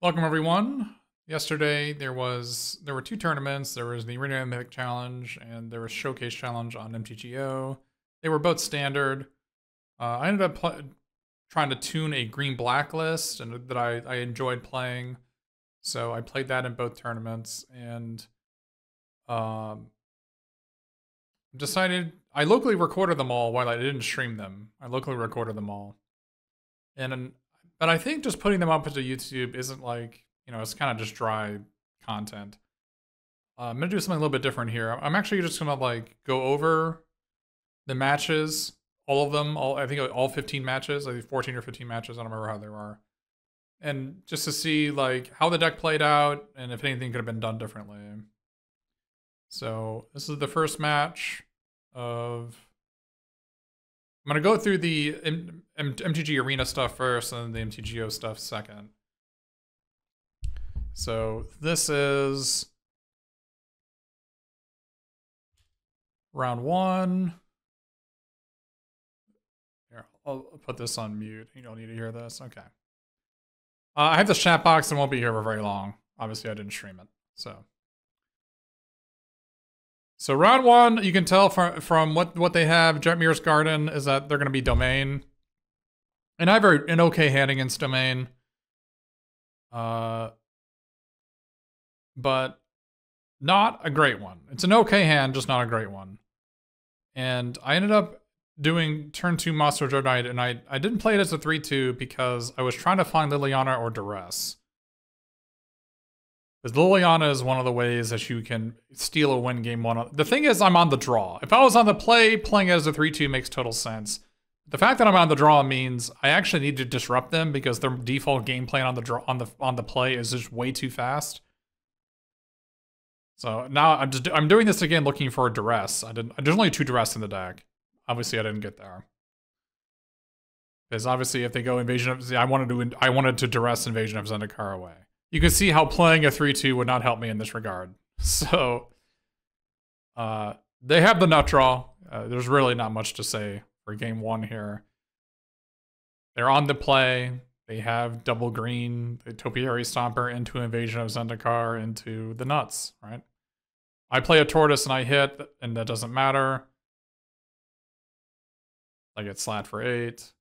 Welcome everyone. Yesterday there were two tournaments. There was the Arena Mythic Challenge and there was Showcase Challenge on MTGO. They were both standard. I ended up trying to tune a green-black list and that I enjoyed playing. So I played that in both tournaments and decided I locally recorded them all while I didn't stream them. I locally recorded them all. But I think just putting them up into YouTube isn't like, it's kind of just dry content. I'm going to do something a little bit different here. I'm actually just going to like go over the matches, all of them, I think all 15 matches, I think 14 or 15 matches, I don't remember how they were. And just to see like how the deck played out and if anything could have been done differently. So this is the first match of... I'm going to go through the MTG Arena stuff first and then the MTGO stuff second. So this is round one. Here, I'll put this on mute. You don't need to hear this. Okay. I have this chat box and won't be here for very long. Obviously, I didn't stream it. So round one, you can tell from what they have, Jetmir's Garden, is that they're going to be Domain. And I have an okay hand against Domain. But not a great one. It's an okay hand, just not a great one. And I ended up doing turn 2 Monster Joe Knight, and I didn't play it as a 3-2 because I was trying to find Liliana or Duress. Because Liliana is one of the ways that you can steal a win game one. The thing is, I'm on the draw. If I was on the play, playing it as a 3-2 makes total sense. The fact that I'm on the draw means I actually need to disrupt them because their default game plan on the draw on the play is just way too fast. So now I'm doing this again, looking for a Duress. There's only 2 Duress in the deck. Obviously, I didn't get there. Because obviously, if they go Invasion of, I wanted to Duress Invasion of Zendikar away. You can see how playing a 3-2 would not help me in this regard. So, they have the nut draw. There's really not much to say for game one here. They're on the play. They have double green, the Topiary Stomper into Invasion of Zendikar into the nuts, right? I play a Tortoise and I hit, and that doesn't matter. I get slat for 8.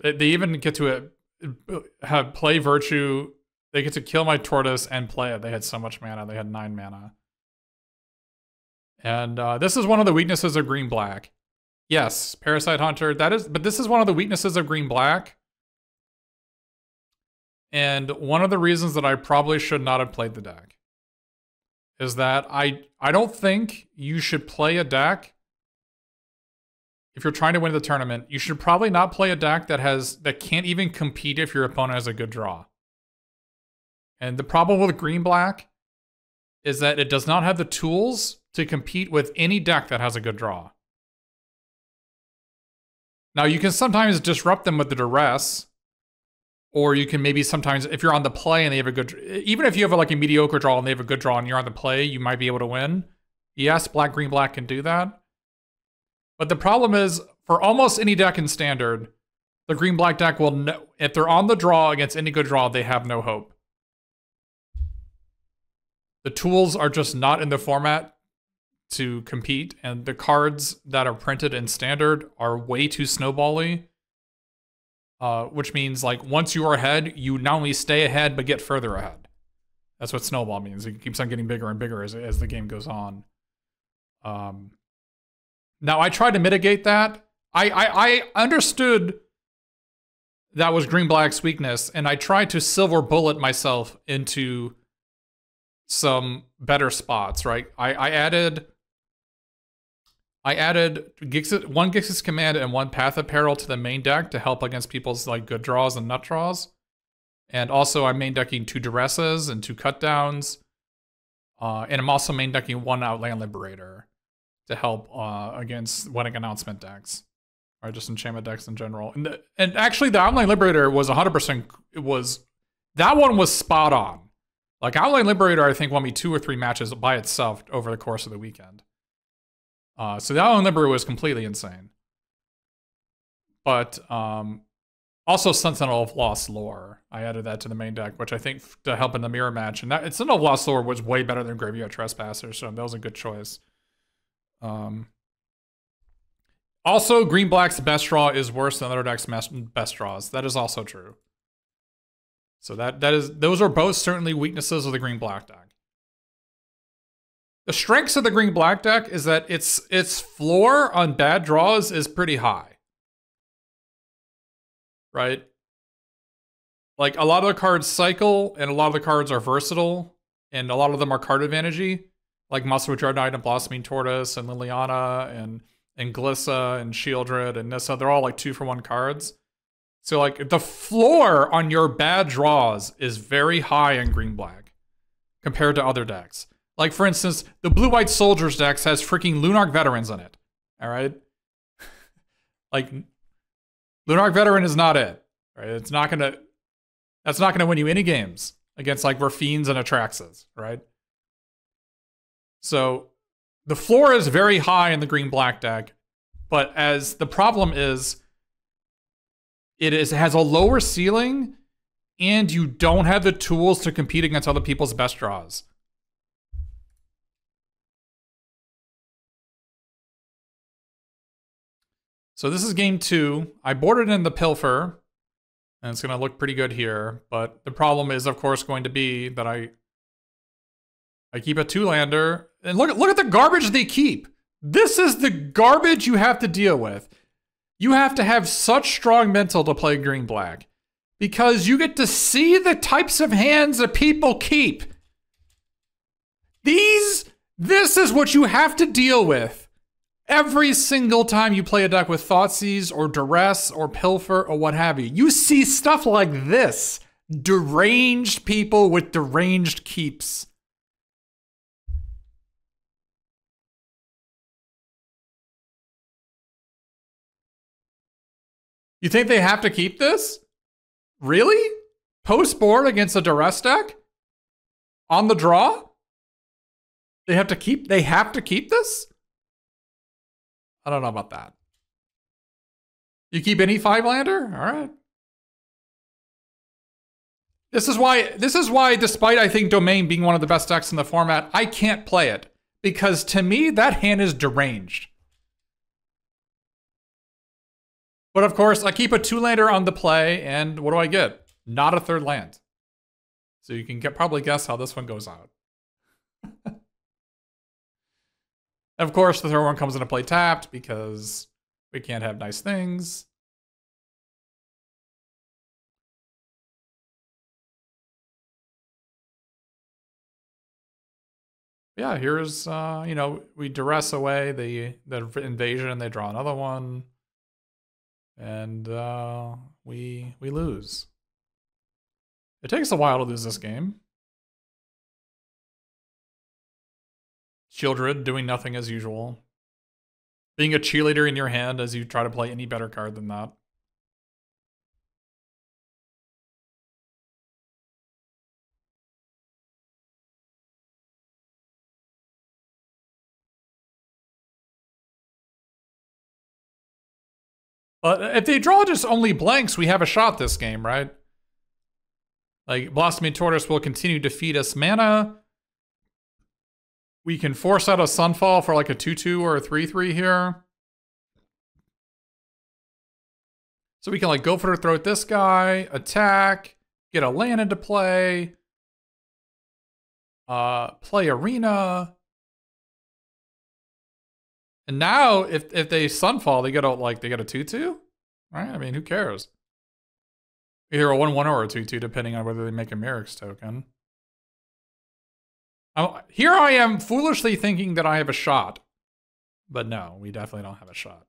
They even get to have play Virtue. They get to kill my Tortoise and play it. They had so much mana. They had 9 mana. And this is one of the weaknesses of green-black. Yes, Parasite Hunter, but this is one of the weaknesses of green-black. And one of the reasons that I probably should not have played the deck is that I don't think you should play a deck. If you're trying to win the tournament, you should probably not play a deck that can't even compete if your opponent has a good draw. And the problem with green-black is that it does not have the tools to compete with any deck that has a good draw. Now, you can sometimes disrupt them with the Duress, or you can maybe sometimes, if you're on the play and they have a good, even if you have like a mediocre draw and they have a good draw and you're on the play, you might be able to win. Yes, green-black can do that. But the problem is, for almost any deck in Standard, the green-black deck will, if they're on the draw against any good draw, they have no hope. The tools are just not in the format to compete, and the cards that are printed in Standard are way too snowbally. Which means, like, once you are ahead, you not only stay ahead, but get further ahead. That's what snowball means. It keeps on getting bigger and bigger as the game goes on. Now, I tried to mitigate that. I understood that was green-black's weakness, and I tried to silver bullet myself into some better spots, right? I added one Gix's Command and one Path of Peril to the main deck to help against people's like good draws and nut draws. And also I'm main decking 2 Duresses and 2 Cutdowns. And I'm also main decking 1 Outland Liberator to help against wedding announcement decks, or just enchantment decks in general. And actually, the Outland Liberator was 100%. That one was spot on. Like Outland Liberator, I think won me 2 or 3 matches by itself over the course of the weekend. So the Outland Liberator was completely insane. But Also, Sentinel of Lost Lore. I added that to the main deck, which I think to help in the mirror match. And that Sentinel of Lost Lore was way better than Graveyard Trespasser, so that was a good choice. Also, Green Black's best draw is worse than other decks' best draws. That is also true. So those are both certainly weaknesses of the Green Black deck. The strengths of the Green Black deck is that its floor on bad draws is pretty high. Right? Like, a lot of the cards cycle, and a lot of the cards are versatile, and a lot of them are card advantage-y, like Muscle Dreadnought and Blossoming Tortoise and Liliana and Glissa and Shieldred and Nissa. They're all like 2-for-1 cards. So like the floor on your bad draws is very high in Green Black compared to other decks. Like, for instance, the Blue-White Soldiers decks has freaking Lunarch Veterans in it. All right? Like, Lunarch Veteran is not it. Right? That's not gonna win you any games against like Rafiends and Atraxas, right? So the floor is very high in the Green Black deck, but as the problem is, it has a lower ceiling, and you don't have the tools to compete against other people's best draws. So this is game 2. I boarded in the Pilfer, and it's going to look pretty good here, but the problem is, of course, going to be that I keep a 2-lander, and look at the garbage they keep. This is the garbage you have to deal with. You have to have such strong mental to play Green Black, because you get to see the types of hands that people keep. This is what you have to deal with every single time you play a deck with Thoughtseize or Duress or Pilfer or what have you. You see stuff like this. Deranged people with deranged keeps. You think they have to keep this? Really? Post board against a Duress deck? On the draw? They have to keep this? I don't know about that. You keep any 5-lander? All right. This is why, despite I think Domain being one of the best decks in the format, I can't play it. Because to me, that hand is deranged. But of course, I keep a 2-lander on the play, and what do I get? Not a 3rd land. So you can probably guess how this one goes out. Of course, the 3rd one comes into play tapped because we can't have nice things. Yeah, here's, we duress away the invasion and they draw another one. And we lose. It takes a while to lose this game. Shieldred doing nothing as usual. Being a cheerleader in your hand as you try to play any better card than that. But if they draw just only blanks, we have a shot this game, right? Like, Blossoming Tortoise will continue to feed us mana. We can force out a Sunfall for like a 2/2 or a 3/3 here. So we can like go for the throat this guy, attack, get a land into play, play Arena. And now if they Sunfall, they get a 2/2, right? I mean, who cares? Either a 1/1 or a 2/2, depending on whether they make a Merrick's token. Here I am foolishly thinking that I have a shot. But no, we definitely don't have a shot.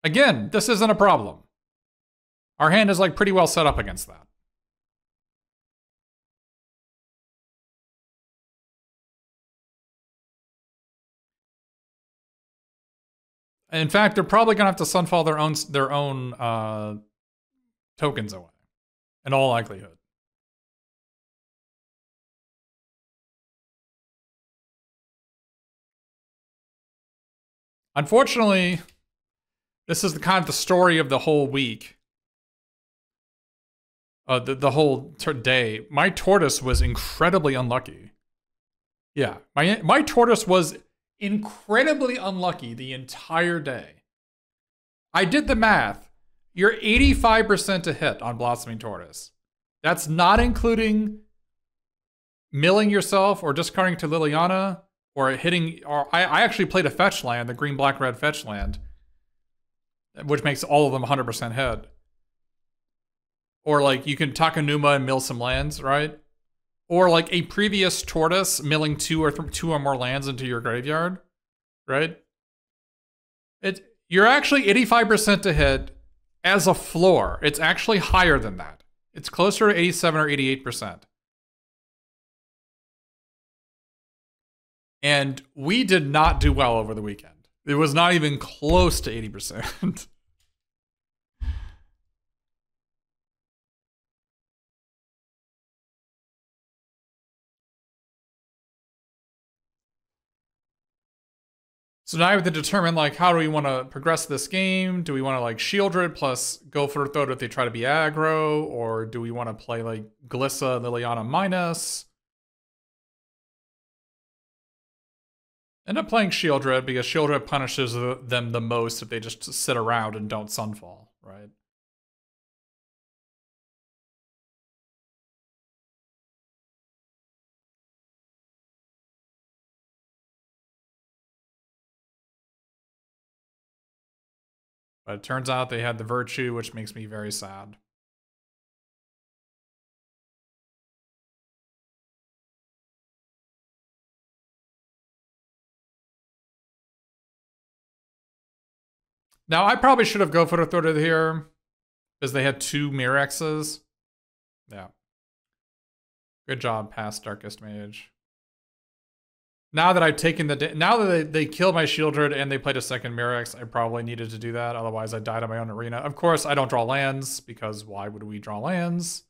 Again, this isn't a problem. Our hand is like pretty well set up against that. In fact, they're probably gonna have to Sunfall their own tokens away, in all likelihood. Unfortunately, this is the kind of the story of the whole week. The whole day. My tortoise was incredibly unlucky. Yeah, my tortoise was incredibly unlucky the entire day. I did the math. You're 85% to hit on Blossoming Tortoise. That's not including milling yourself or discarding to Liliana or hitting. Or I actually played a fetch land, the green, black, red fetch land, which makes all of them 100% hit. Or like you can Takanuma and mill some lands, right? Or like a previous tortoise milling two or more lands into your graveyard, right? You're actually 85% to hit as a floor. It's actually higher than that. It's closer to 87 or 88%. And we did not do well over the weekend. It was not even close to 80%. So now we have to determine, like, how do we want to progress this game? Do we want to, like, Shieldred plus go for a throat if they try to be aggro? Or do we want to play, like, Glissa, Liliana minus? End up playing Shieldred because Shieldred punishes them the most if they just sit around and don't Sunfall, right? But it turns out they had the Virtue, which makes me very sad. Now, I probably should have go for the throat here because they had 2 Mirexes. Yeah. Good job, past Darkest Mage. Now that I've taken now that they killed my Shieldred and they played a second Mirex, I probably needed to do that. Otherwise, I died on my own arena. Of course, I don't draw lands because why would we draw lands?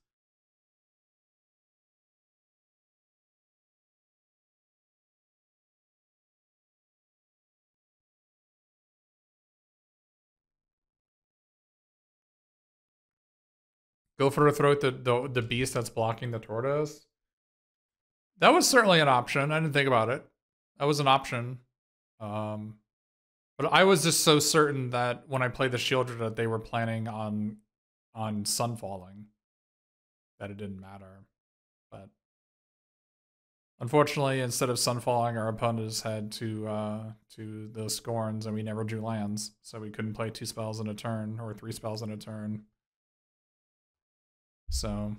Go for a throat the beast that's blocking the tortoise. That was certainly an option. I didn't think about it. That was an option. But I was just so certain that when I played the Shieldred that they were planning on Sunfalling that it didn't matter. But unfortunately, instead of Sunfalling, our opponents had to those Scorns, and we never drew lands, so we couldn't play 2 spells in a turn or 3 spells in a turn. So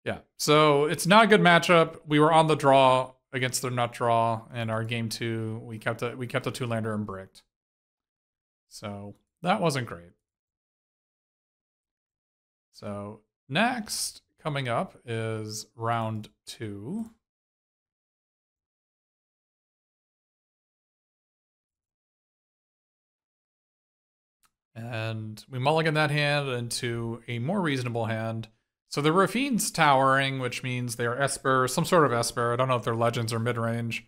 yeah, so it's not a good matchup. We were on the draw against their nut draw, and our game 2, we kept a 2-lander and bricked. So that wasn't great. So next, coming up is round 2. And we mulligan that hand into a more reasonable hand. So the Rafine's towering, which means they are Esper, some sort of Esper. I don't know if they're Legends or Midrange.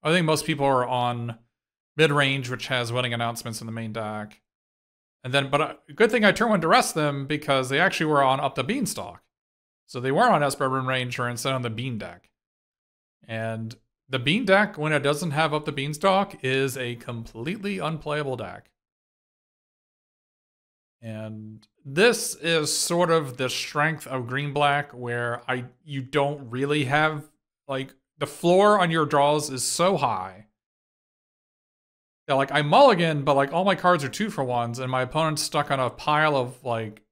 I think most people are on Midrange, which has winning announcements in the main deck. And then, but a good thing I turned one to rest them because they actually were on Up the Beanstalk. So they were on Esper Midrange or instead on the Bean deck. And the Bean deck, when it doesn't have Up the Beanstalk, is a completely unplayable deck. And this is sort of the strength of green-black where you don't really have, like, the floor on your draws is so high. Yeah, like, I mulligan, but, like, all my cards are 2-for-1s, and my opponent's stuck on a pile of, like,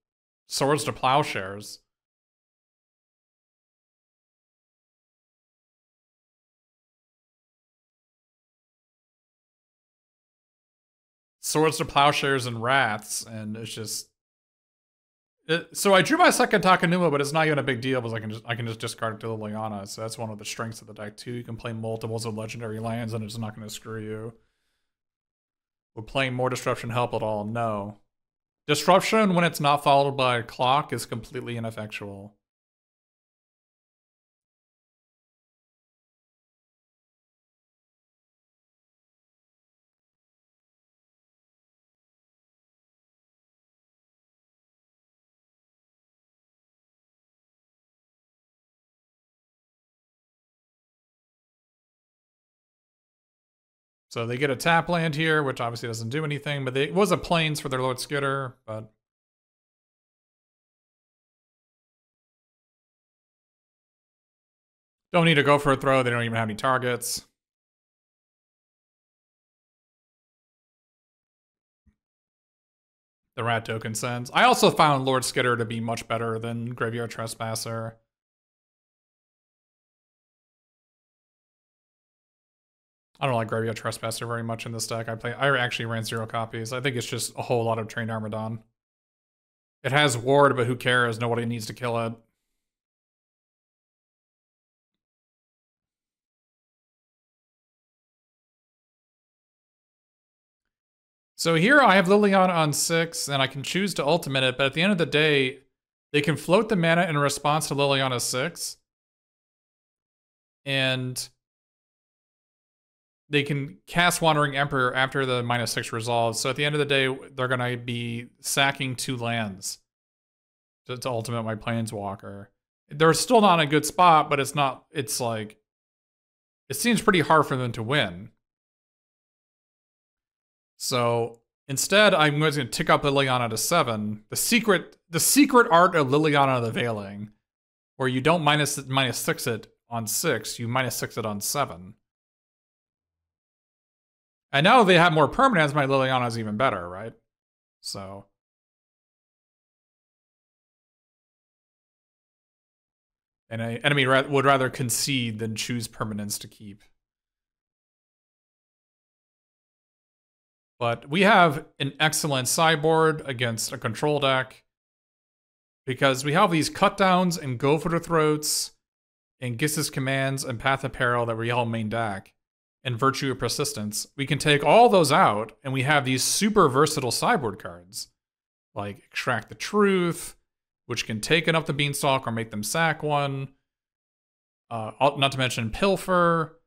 Swords to Plowshares. Swords to Plowshares and Wraths, and it's just... so I drew my second Takanuma, but it's not even a big deal because I can just discard it to Liliana. So that's one of the strengths of the deck too. You can play multiples of legendary lands, and it's not going to screw you. Would playing more Disruption help at all? No. Disruption, when it's not followed by a clock, is completely ineffectual. So they get a tap land here, which obviously doesn't do anything, but it was a plains for their Lord Skitter, but... Don't need to go for a throw, they don't even have any targets. The rat token sends. I also found Lord Skitter to be much better than Graveyard Trespasser. I don't like Graveyard Trespasser very much in this deck. I actually ran 0 copies. I think it's just a whole lot of Trained Armadon. It has Ward, but who cares? Nobody needs to kill it. So here I have Liliana on 6, and I can choose to ultimate it, but at the end of the day, they can float the mana in response to Liliana 6. And they can cast Wandering Emperor after the -6 resolves. So at the end of the day, they're going to be sacking 2 lands to ultimate my Planeswalker. They're still not in a good spot, but it's like, it seems pretty hard for them to win. So instead, I'm going to tick up Liliana to 7. The secret art of Liliana the Veiling, where you don't -6 it on 6, you -6 it on 7. And now they have more permanents, my Liliana is even better, right? So. And an enemy would rather concede than choose permanents to keep. But we have an excellent sideboard against a control deck, because we have these cutdowns and go for the throats and Giss's Commands and Path of Peril that we all main deck, and Virtue of Persistence. We can take all those out, and we have these super versatile sideboard cards, like Extract the Truth, which can take it up the Beanstalk or make them sack one. Not to mention Pilfer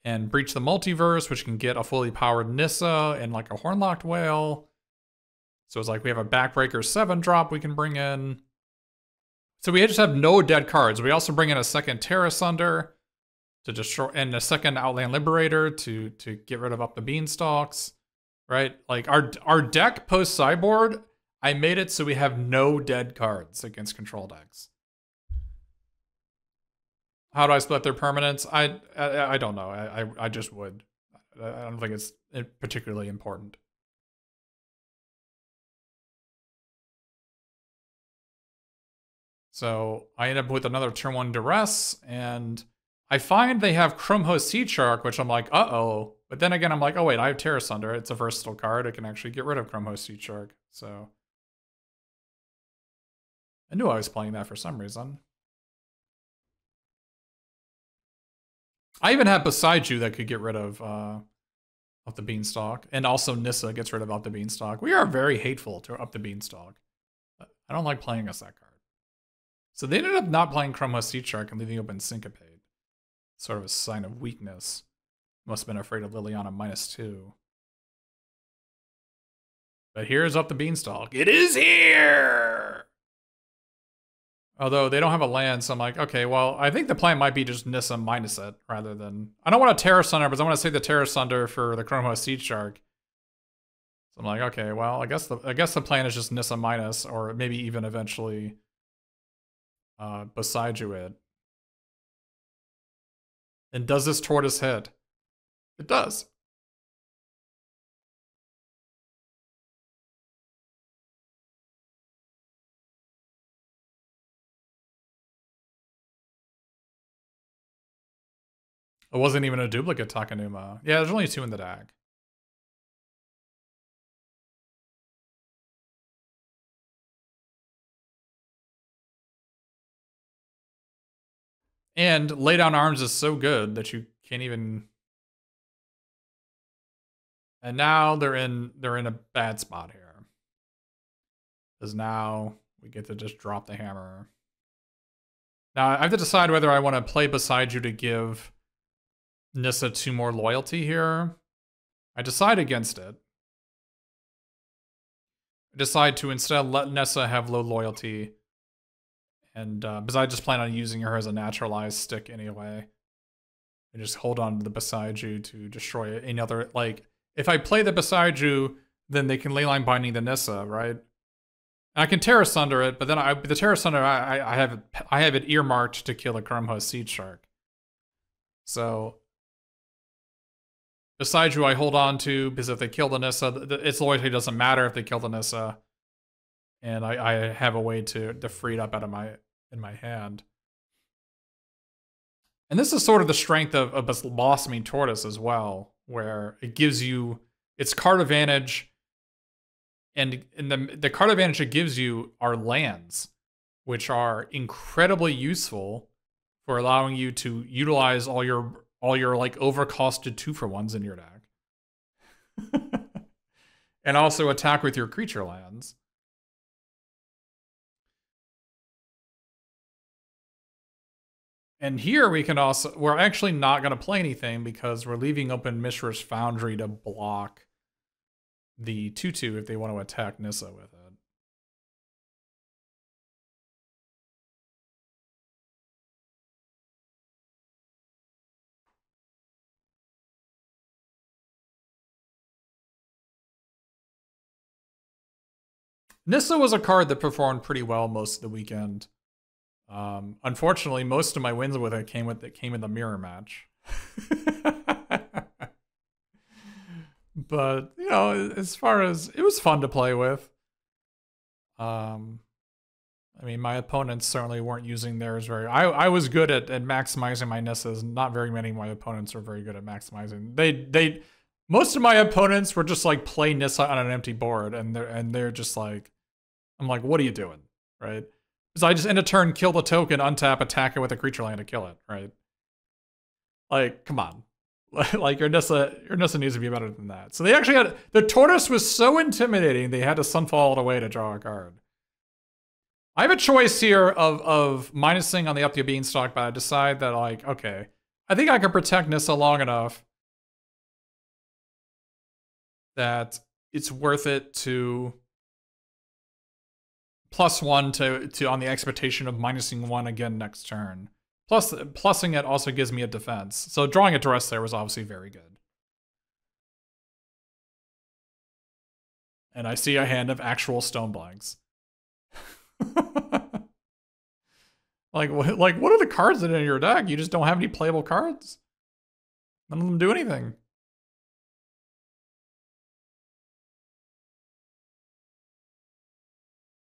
and Breach the Multiverse, which can get a fully powered Nissa and like a Hornlocked Whale. So it's like we have a Backbreaker 7-drop we can bring in. So we just have no dead cards. We also bring in a second Terra Sunder to destroy, and a second Outland Liberator to get rid of up the Beanstalks, right? Like our deck post sideboard, I made it so we have no dead cards against control decks. How do I split their permanents? I don't know. I just would. I don't think it's particularly important. So I end up with another turn 1 Duress, and I find they have Chromhost Sea Shark, which I'm like, uh-oh. But then again, I'm like, oh wait, I have Terra Sunder. It's a versatile card. I can actually get rid of Chromhost Sea Shark. So I knew I was playing that for some reason. I even have Beside You that could get rid of Up the Beanstalk, and also Nissa gets rid of Up the Beanstalk. We are very hateful to Up the Beanstalk. I don't like playing us that card. So they ended up not playing Chromhost Sea Shark and leaving open Syncopate. Sort of a sign of weakness. Must have been afraid of Liliana -2. But here's Up the Beanstalk. It is here! Although they don't have a land, so I'm like, okay, well, I think the plan might be just Nissa minus it, rather than... I don't want a Terra Sunder, but I want to save the Terra Sunder for the Chromhost Sea Shark. So I'm like, okay, well, I guess the plan is just Nissa minus, or maybe even eventually Beside You it. And does this tortoise hit? It does. It wasn't even a duplicate Takenuma. Yeah, there's only 2 in the deck. And Lay Down Arms is so good that you can't even... And now they're in a bad spot here. Because now we get to just drop the hammer. Now I have to decide whether I want to play Beside You to give Nissa 2 more loyalty here. I decide against it. I decide to instead let Nissa have low loyalty. And because I just plan on using her as a naturalized stick anyway. and just hold on to the Beside You to destroy any other, like, if I play the Beside You, then they can Leyline Binding the Nissa, right? And I can Terra Sunder it, but then the Terra Sunder, I have it earmarked to kill a Krumha Seed Shark. So Beside You I hold on to, because if they kill the Nissa, its loyalty doesn't matter if they kill the Nissa. And I have a way to free it up out of in my hand. And this is sort of the strength of Blossoming Tortoise as well, where it gives you its card advantage, and the card advantage it gives you are lands, which are incredibly useful for allowing you to utilize all your like overcosted 2-for-1s in your deck. And also attack with your creature lands. And here we can also, we're actually not going to play anything because we're leaving open Mishra's Foundry to block the 2/2 if they want to attack Nissa with it. Nissa was a card that performed pretty well most of the weekend. Unfortunately, most of my wins with it came in the mirror match. But, you know, as far as, it was fun to play with. I mean, my opponents certainly weren't using theirs very, I was good at maximizing my Nissas. Not very many of my opponents were very good at maximizing. Most of my opponents were just like play Nissa on an empty board, and they're just like, I'm like, what are you doing, right? Because I just end a turn, kill the token, untap, attack it with a creature land to kill it, right? Like, come on. Like, your Nissa needs to be better than that. So they actually had, the Tortoise was so intimidating, they had to Sunfall it away to draw a card. I have a choice here of minusing on the Up to Beanstalk, but I decide that, like, okay, I think I can protect Nissa long enough that it's worth it to +1 to on the expectation of minusing 1 again next turn. Plus, plussing it also gives me a defense. So drawing a Duress there was obviously very good. And I see a hand of actual stone blanks. Like what are the cards that are in your deck? You just don't have any playable cards? None of them do anything.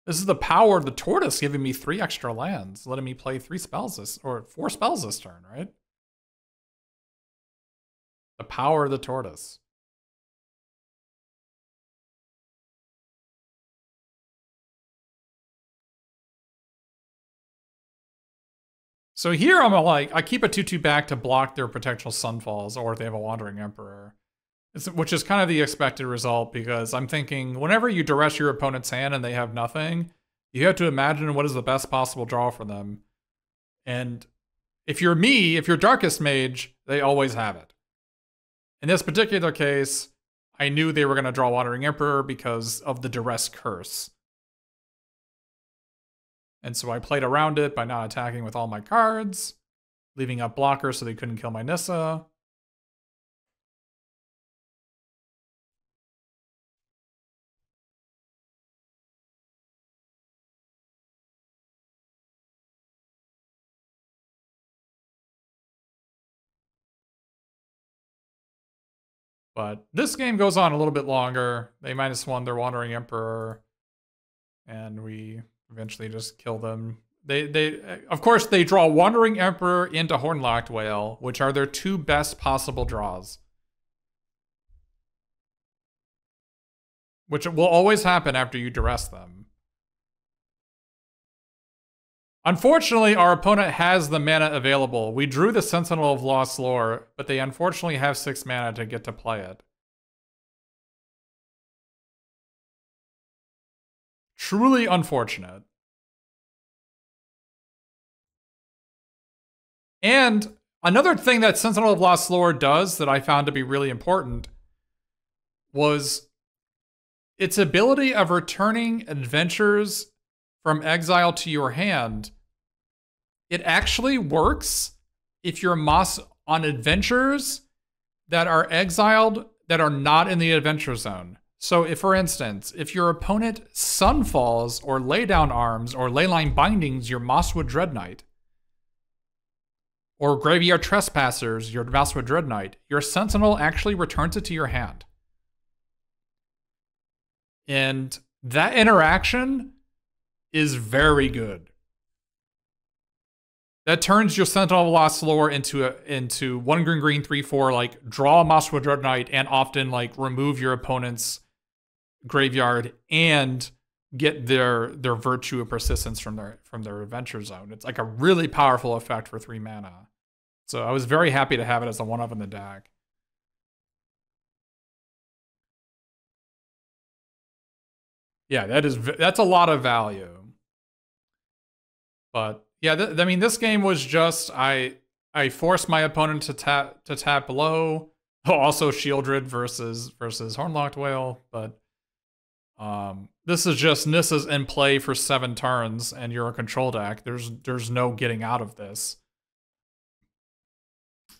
This is the power of the Tortoise giving me 3 extra lands, letting me play 4 spells this turn, right? The power of the Tortoise. So here I'm like, I keep a 2/2 back to block their potential Sunfalls, or if they have a Wandering Emperor. Which is kind of the expected result, because I'm thinking whenever you duress your opponent's hand and they have nothing, you have to imagine what is the best possible draw for them. And if you're me, if you're Darkest Mage, they always have it. In this particular case, I knew they were going to draw Wandering Emperor because of the duress curse. And so I played around it by not attacking with all my cards, leaving up blockers so they couldn't kill my Nissa. But this game goes on a little bit longer. They -1 their Wandering Emperor, and we eventually just kill them. Of course, they draw Wandering Emperor into Hornlocked Whale, which are their 2 best possible draws. Which will always happen after you duress them. Unfortunately, our opponent has the mana available. We drew the Sentinel of Lost Lore, but they unfortunately have 6 mana to get to play it. Truly unfortunate. And another thing that Sentinel of Lost Lore does that I found to be really important was its ability of returning adventures from exile to your hand. It actually works if your Moss on adventures that are exiled that are not in the adventure zone. So if, for instance, if your opponent Sunfalls or Laydown Arms or Leyline Bindings your Mosswood Dread Knight, or Graveyard Trespassers your Mosswood Dread Knight, your Sentinel actually returns it to your hand. And that interaction is very good. That turns your Sentinel of Lost Lore into 1 green 3/4, like draw a Mosswood Dread Knight and often like remove your opponent's graveyard and get their Virtue of Persistence from their adventure zone. It's like a really powerful effect for 3 mana. So I was very happy to have it as a 1-of in the deck. Yeah, that's a lot of value. But yeah, I mean, this game was just I forced my opponent to tap low. Also Shieldred versus Hornlocked Whale, but this is just Nissa's in play for 7 turns, and you're a control deck. There's no getting out of this.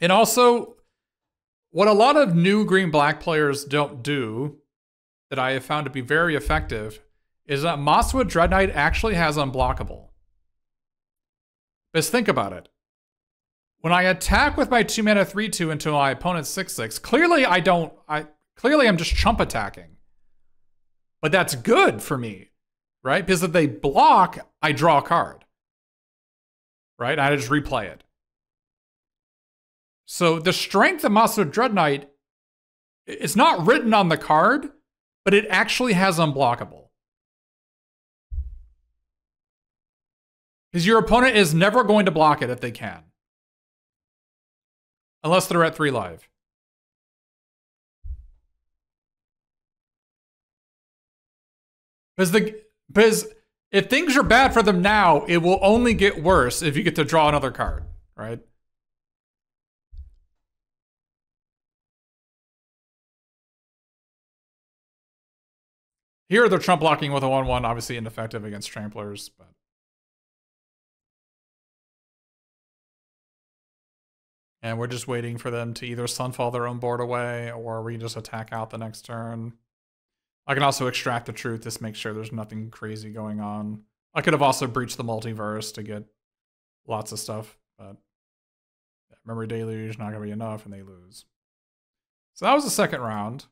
And also, what a lot of new green-black players don't do, that I have found to be very effective, is that Mosswood Dread Knight actually has unblockable. Because think about it. When I attack with my 2-mana 3/2 into my opponent's 6/6, clearly I'm just chump attacking. But that's good for me, right? Because if they block, I draw a card. Right? I just replay it. So the strength of Mosswood Dread Knight, it's not written on the card, but it actually has unblockable. Because your opponent is never going to block it if they can. Unless they're at 3 life. Because if things are bad for them now, it will only get worse if you get to draw another card, right? Here they're trump blocking with a 1/1, obviously ineffective against Tramplers, but and we're just waiting for them to either Sunfall their own board away, or we just attack out the next turn. I can also extract the truth to make sure there's nothing crazy going on. I could have also breached the multiverse to get lots of stuff, but Memory Deluge not gonna be enough, and they lose. So that was the second round.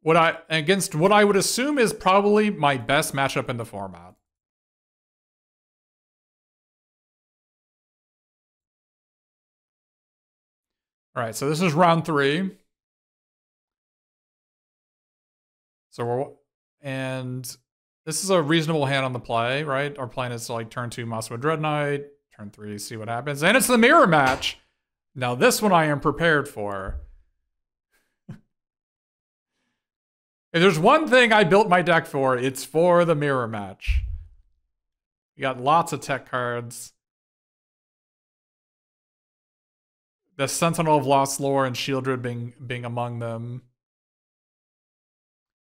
Against what I would assume is probably my best matchup in the format. All right, so this is round 3. And this is a reasonable hand on the play, right? Our plan is to like turn 2 Mosswood Dread Knight, turn 3, see what happens. And it's the mirror match. Now this one I am prepared for. If there's one thing I built my deck for, it's for the mirror match. You got lots of tech cards. The Sentinel of Lost Lore and Shieldred being among them.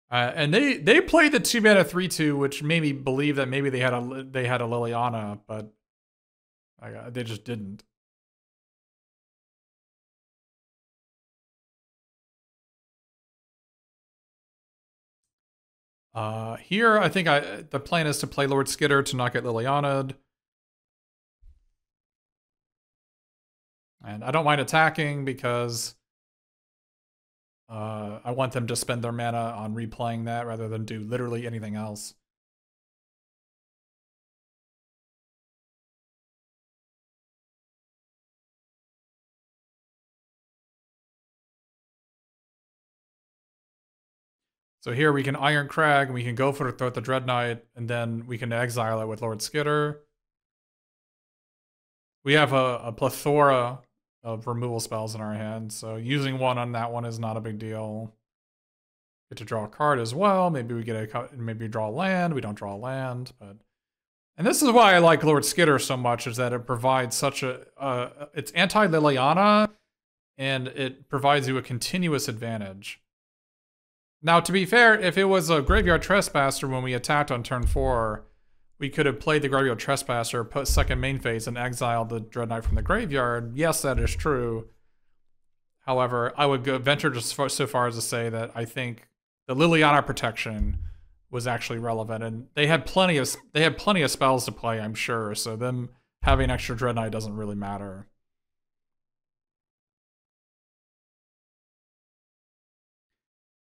And they played the 2-mana 3/2, which made me believe that maybe they had a Liliana, but they just didn't. Here, I think the plan is to play Lord Skitter to not get Liliana'd. And I don't mind attacking because I want them to spend their mana on replaying that rather than do literally anything else. So here we can Iron Crag, and we can go for the Dread Knight, and then we can exile it with Lord Skitter. We have a plethora of removal spells in our hand, so using one on that one is not a big deal. Get to draw a card as well. Maybe we maybe draw a land. We don't draw a land, but and this is why I like Lord Skitter so much, is that it provides such it's anti-Liliana, and it provides you a continuous advantage. Now, to be fair, if it was a Graveyard Trespasser when we attacked on turn 4, we could have played the Graveyard Trespasser, put second main phase, and exiled the Dread Knight from the graveyard. Yes, that is true. However, I would venture just so far as to say that I think the Liliana protection was actually relevant, and they had plenty of spells to play, I'm sure. So them having extra Dread Knight doesn't really matter.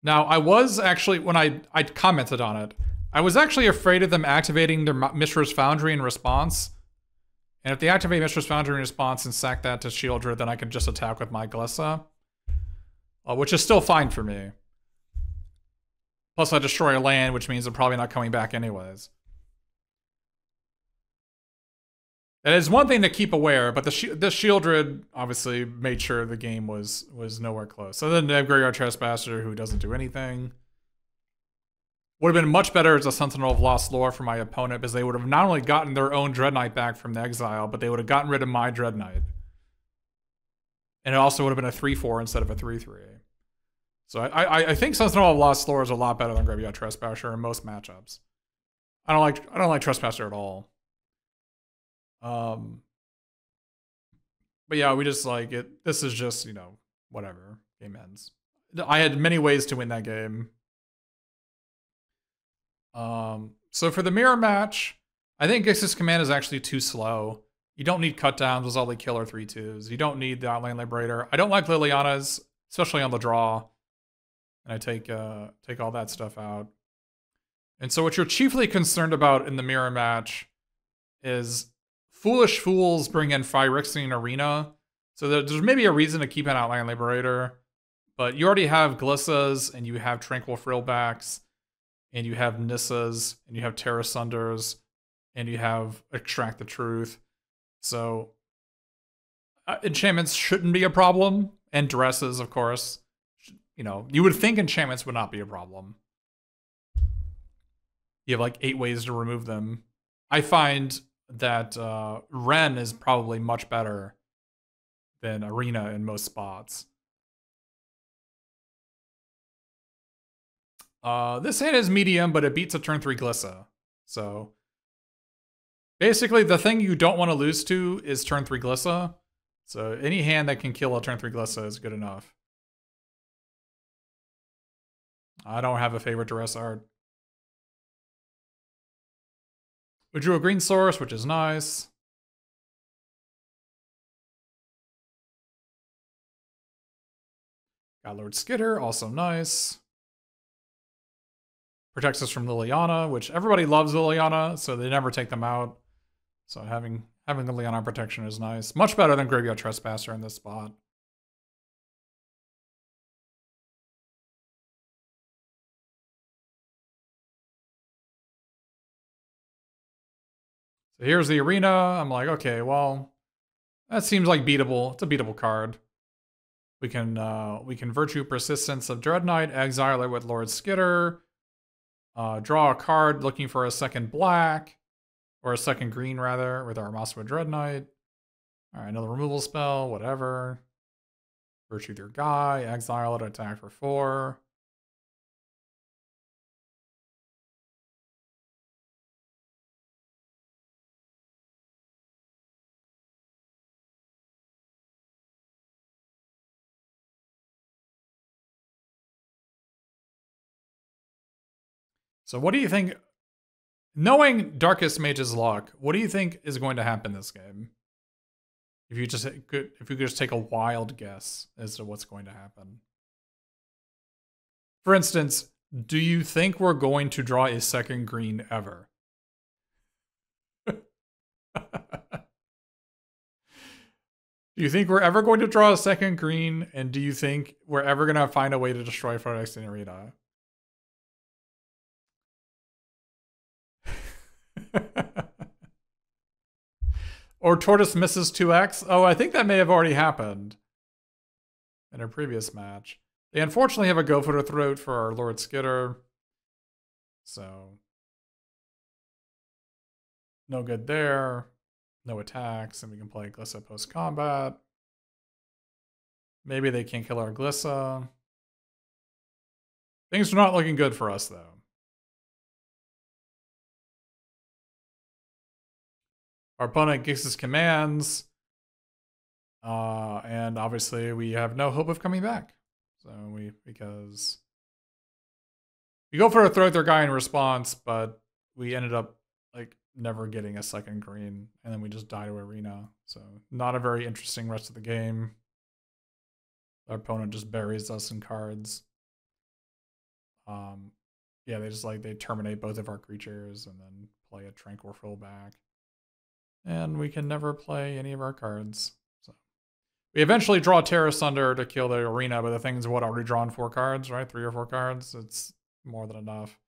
Now, I was actually, when I commented on it, I was actually afraid of them activating their Mishra's Foundry in response. And if they activate Mishra's Foundry in response and sack that to Shieldred, then I can just attack with my Glissa. Which is still fine for me. Plus I destroy a land, which means they're probably not coming back anyways. That is one thing to keep aware, but the Shieldred obviously made sure the game was nowhere close. So then they have Graveyard Trespasser, who doesn't do anything. Would have been much better as a Sentinel of Lost Lore for my opponent, because they would have not only gotten their own Dread Knight back from the exile, but they would have gotten rid of my Dread Knight. And it also would have been a 3/4 instead of a 3/3. So I think Sentinel of Lost Lore is a lot better than Graveyard Trespasser in most matchups. I don't like Trespasser at all. But yeah, we just like it. This is just, you know, whatever. Game ends. I had many ways to win that game. So for the mirror match, I think Gix's command is actually too slow. You don't need cutdowns with all the killer 3/2s. You don't need the Outland Liberator. I don't like Liliana's, especially on the draw. And I take all that stuff out. And so what you're chiefly concerned about in the mirror match is Foolish Fools bring in Phyrexian Arena. So there's maybe a reason to keep an Outland Liberator. But you already have Glissas, and you have Tranquil Frillbacks, and you have Nissas, and you have Terra Sunders, and you have Extract the Truth. So enchantments shouldn't be a problem, and dresses, of course. You know, you would think enchantments would not be a problem. You have like 8 ways to remove them. I find that Ren is probably much better than Arena in most spots. This hand is medium, but it beats a turn 3 Glissa. So basically, the thing you don't want to lose to is turn 3 Glissa. So any hand that can kill a turn 3 Glissa is good enough. I don't have a favorite duress art. We drew a green source, which is nice. Got Lord Skitter, also nice. Protects us from Liliana, which everybody loves Liliana, so they never take them out. So having the Liliana protection is nice. Much better than Graveyard Trespasser in this spot. So here's the Arena. I'm like, okay, well, that seems like beatable. It's a beatable card. We can Virtue Persistence of Dread Knight, exile it with Lord Skitter, draw a card looking for a second black, or a second green rather, with our Maswa Dread Knight. All right, another removal spell, whatever. Virtue their guy, exile it, attack for 4. So what do you think, knowing Darkest Mage's luck, what do you think is going to happen this game? If you could just take a wild guess as to what's going to happen. For instance, do you think we're going to draw a second green ever? Do you think we're ever going to draw a second green? And do you think we're ever going to find a way to destroy Phyrexian Arena? Or Tortoise misses 2x? Oh, I think that may have already happened in a previous match. They unfortunately have a Go for the Throat for our Lord Skitter. So no good there. No attacks, and we can play Glissa post-combat. Maybe they can't kill our Glissa. Things are not looking good for us, though. Our opponent Gix's commands. And obviously we have no hope of coming back. So because we go for a throw their guy in response, but we ended up like never getting a second green, and then we just die to Arena. So not a very interesting rest of the game. Our opponent just buries us in cards. Yeah, they terminate both of our creatures and then play a Tranquil Fullback. And we can never play any of our cards. So we eventually draw Terra Sunder to kill the Arena, but the thing's already drawn 4 cards, right? 3 or 4 cards. It's more than enough.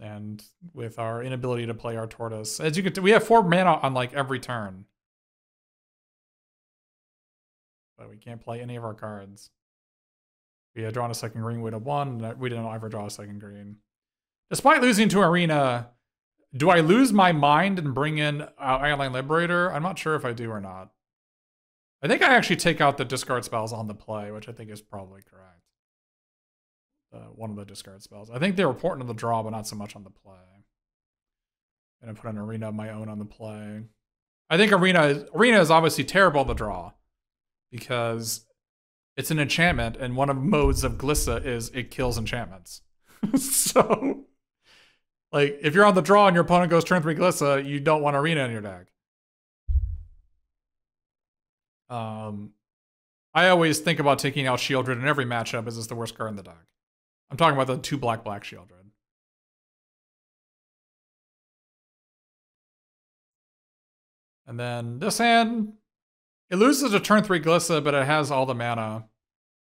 And with our inability to play our Tortoise, as you can, we have 4 mana on like every turn, but we can't play any of our cards. We had drawn a second green with a 1. We didn't ever draw a second green. Despite losing to Arena, do I lose my mind and bring in Iron Liberator? I'm not sure if I do or not. I think I actually take out the discard spells on the play, which I think is probably correct. One of the discard spells. I think they were important on the draw, but not so much on the play. And I put an Arena of my own on the play. I think Arena is obviously terrible to draw because it's an enchantment, and one of the modes of Glissa is it kills enchantments. So, like, if you're on the draw and your opponent goes turn 3 Glissa, you don't want Arena in your deck. I always think about taking out Shieldred in every matchup as it's the worst card in the deck. I'm talking about the 2 black Shieldred. And then this hand, it loses a turn 3 Glissa, but it has all the mana.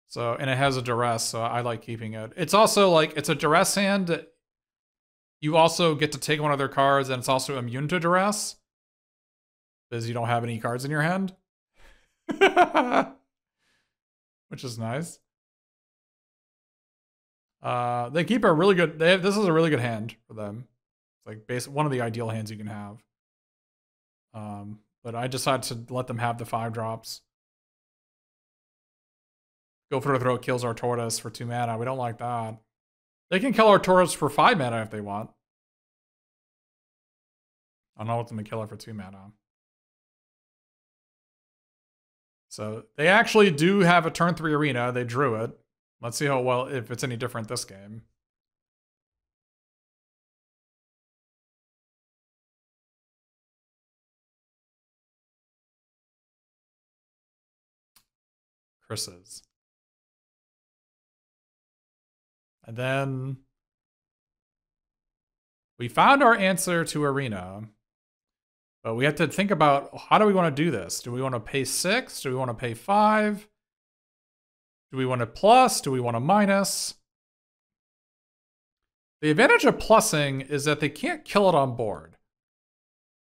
So, and it has a duress, so I like keeping it. It's also like, it's a duress hand. You also get to take one of their cards, and it's also immune to duress. Because you don't have any cards in your hand. Which is nice. They keep a really good, this is a really good hand for them. It's like one of the ideal hands you can have. But I decided to let them have the 5 drops. Go for the throw, kills our Tortoise for 2 mana. We don't like that. They can kill our Tortoise for 5 mana if they want. I'll not let them kill it for 2 mana. So they actually do have a turn 3 Arena. They drew it. Let's see how well, if it's any different this game. Curses. And then we found our answer to Arena, but we have to think about, how do we want to do this? Do we want to pay 6? Do we want to pay 5? Do we want to plus? Do we want to minus? The advantage of plussing is that they can't kill it on board,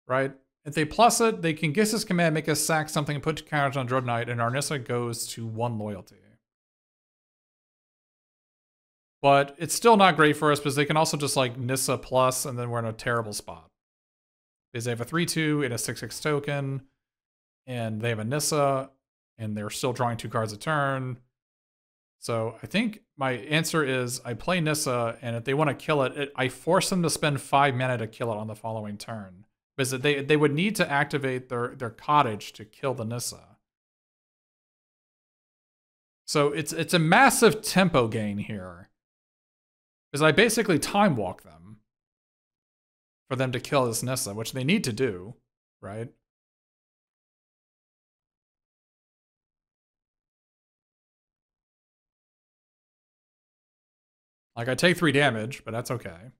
right? If they plus it, they can guess his command, make us sack something, put 2 counters on Dread Knight, and our Nissa goes to 1 loyalty. But it's still not great for us because they can also just like Nissa plus, and then we're in a terrible spot. Because they have a 3/2 and a 6/6 token, and they have a Nissa, and they're still drawing 2 cards a turn. So I think my answer is I play Nissa, and if they want to kill it, I force them to spend 5 mana to kill it on the following turn. Because they would need to activate their cottage to kill the Nissa. So it's a massive tempo gain here. Because I basically time walk them for them to kill this Nissa, which they need to do, right? Like, I take 3 damage, but that's okay.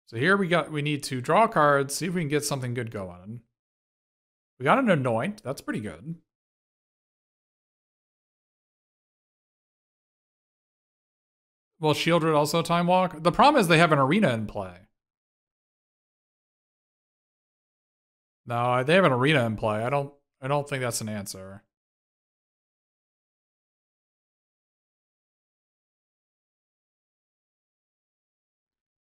So here we need to draw cards, see if we can get something good going. We got an Anoint, that's pretty good. Well, Shieldred also time walk. The problem is they have an Arena in play. No, they have an Arena in play. I don't think that's an answer.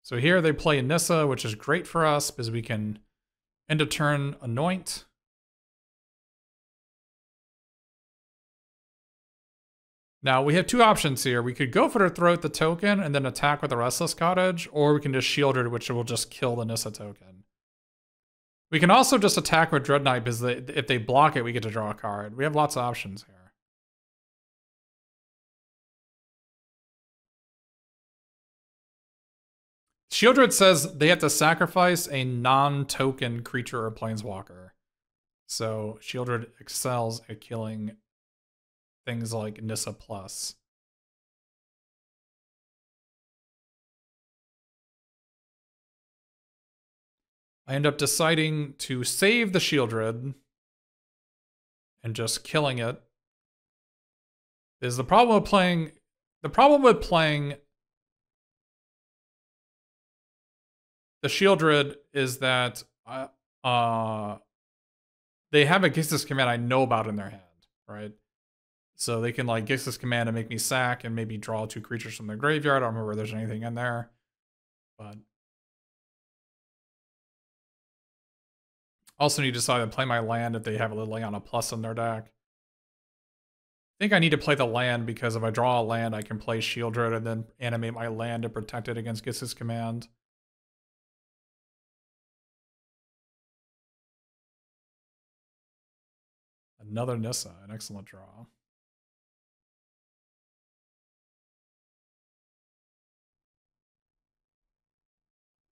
So here they play Nissa, which is great for us because we can end of turn Anoint. Now, we have two options here. We could go for the Throat the token and then attack with the Restless Cottage, or we can just shield her, which will just kill the Nissa token. We can also just attack with Dread Knight, because if they block it, we get to draw a card. We have lots of options here. Shieldred says they have to sacrifice a non-token creature or planeswalker. So Shieldred excels at killing things like Nissa Plus. I end up deciding to save the Shieldred and just killing it. Is the problem with playing the Shieldred is that they have a Gix's command I know about in their hand, right? So they can like Gix's command and make me sack and maybe draw two creatures from their graveyard. I don't remember if there's anything in there, but also need to decide to play my land if they have a Liliana Plus in their deck. I think I need to play the land because if I draw a land, I can play Shieldred and then animate my land to protect it against Gix's command. Another Nissa, an excellent draw.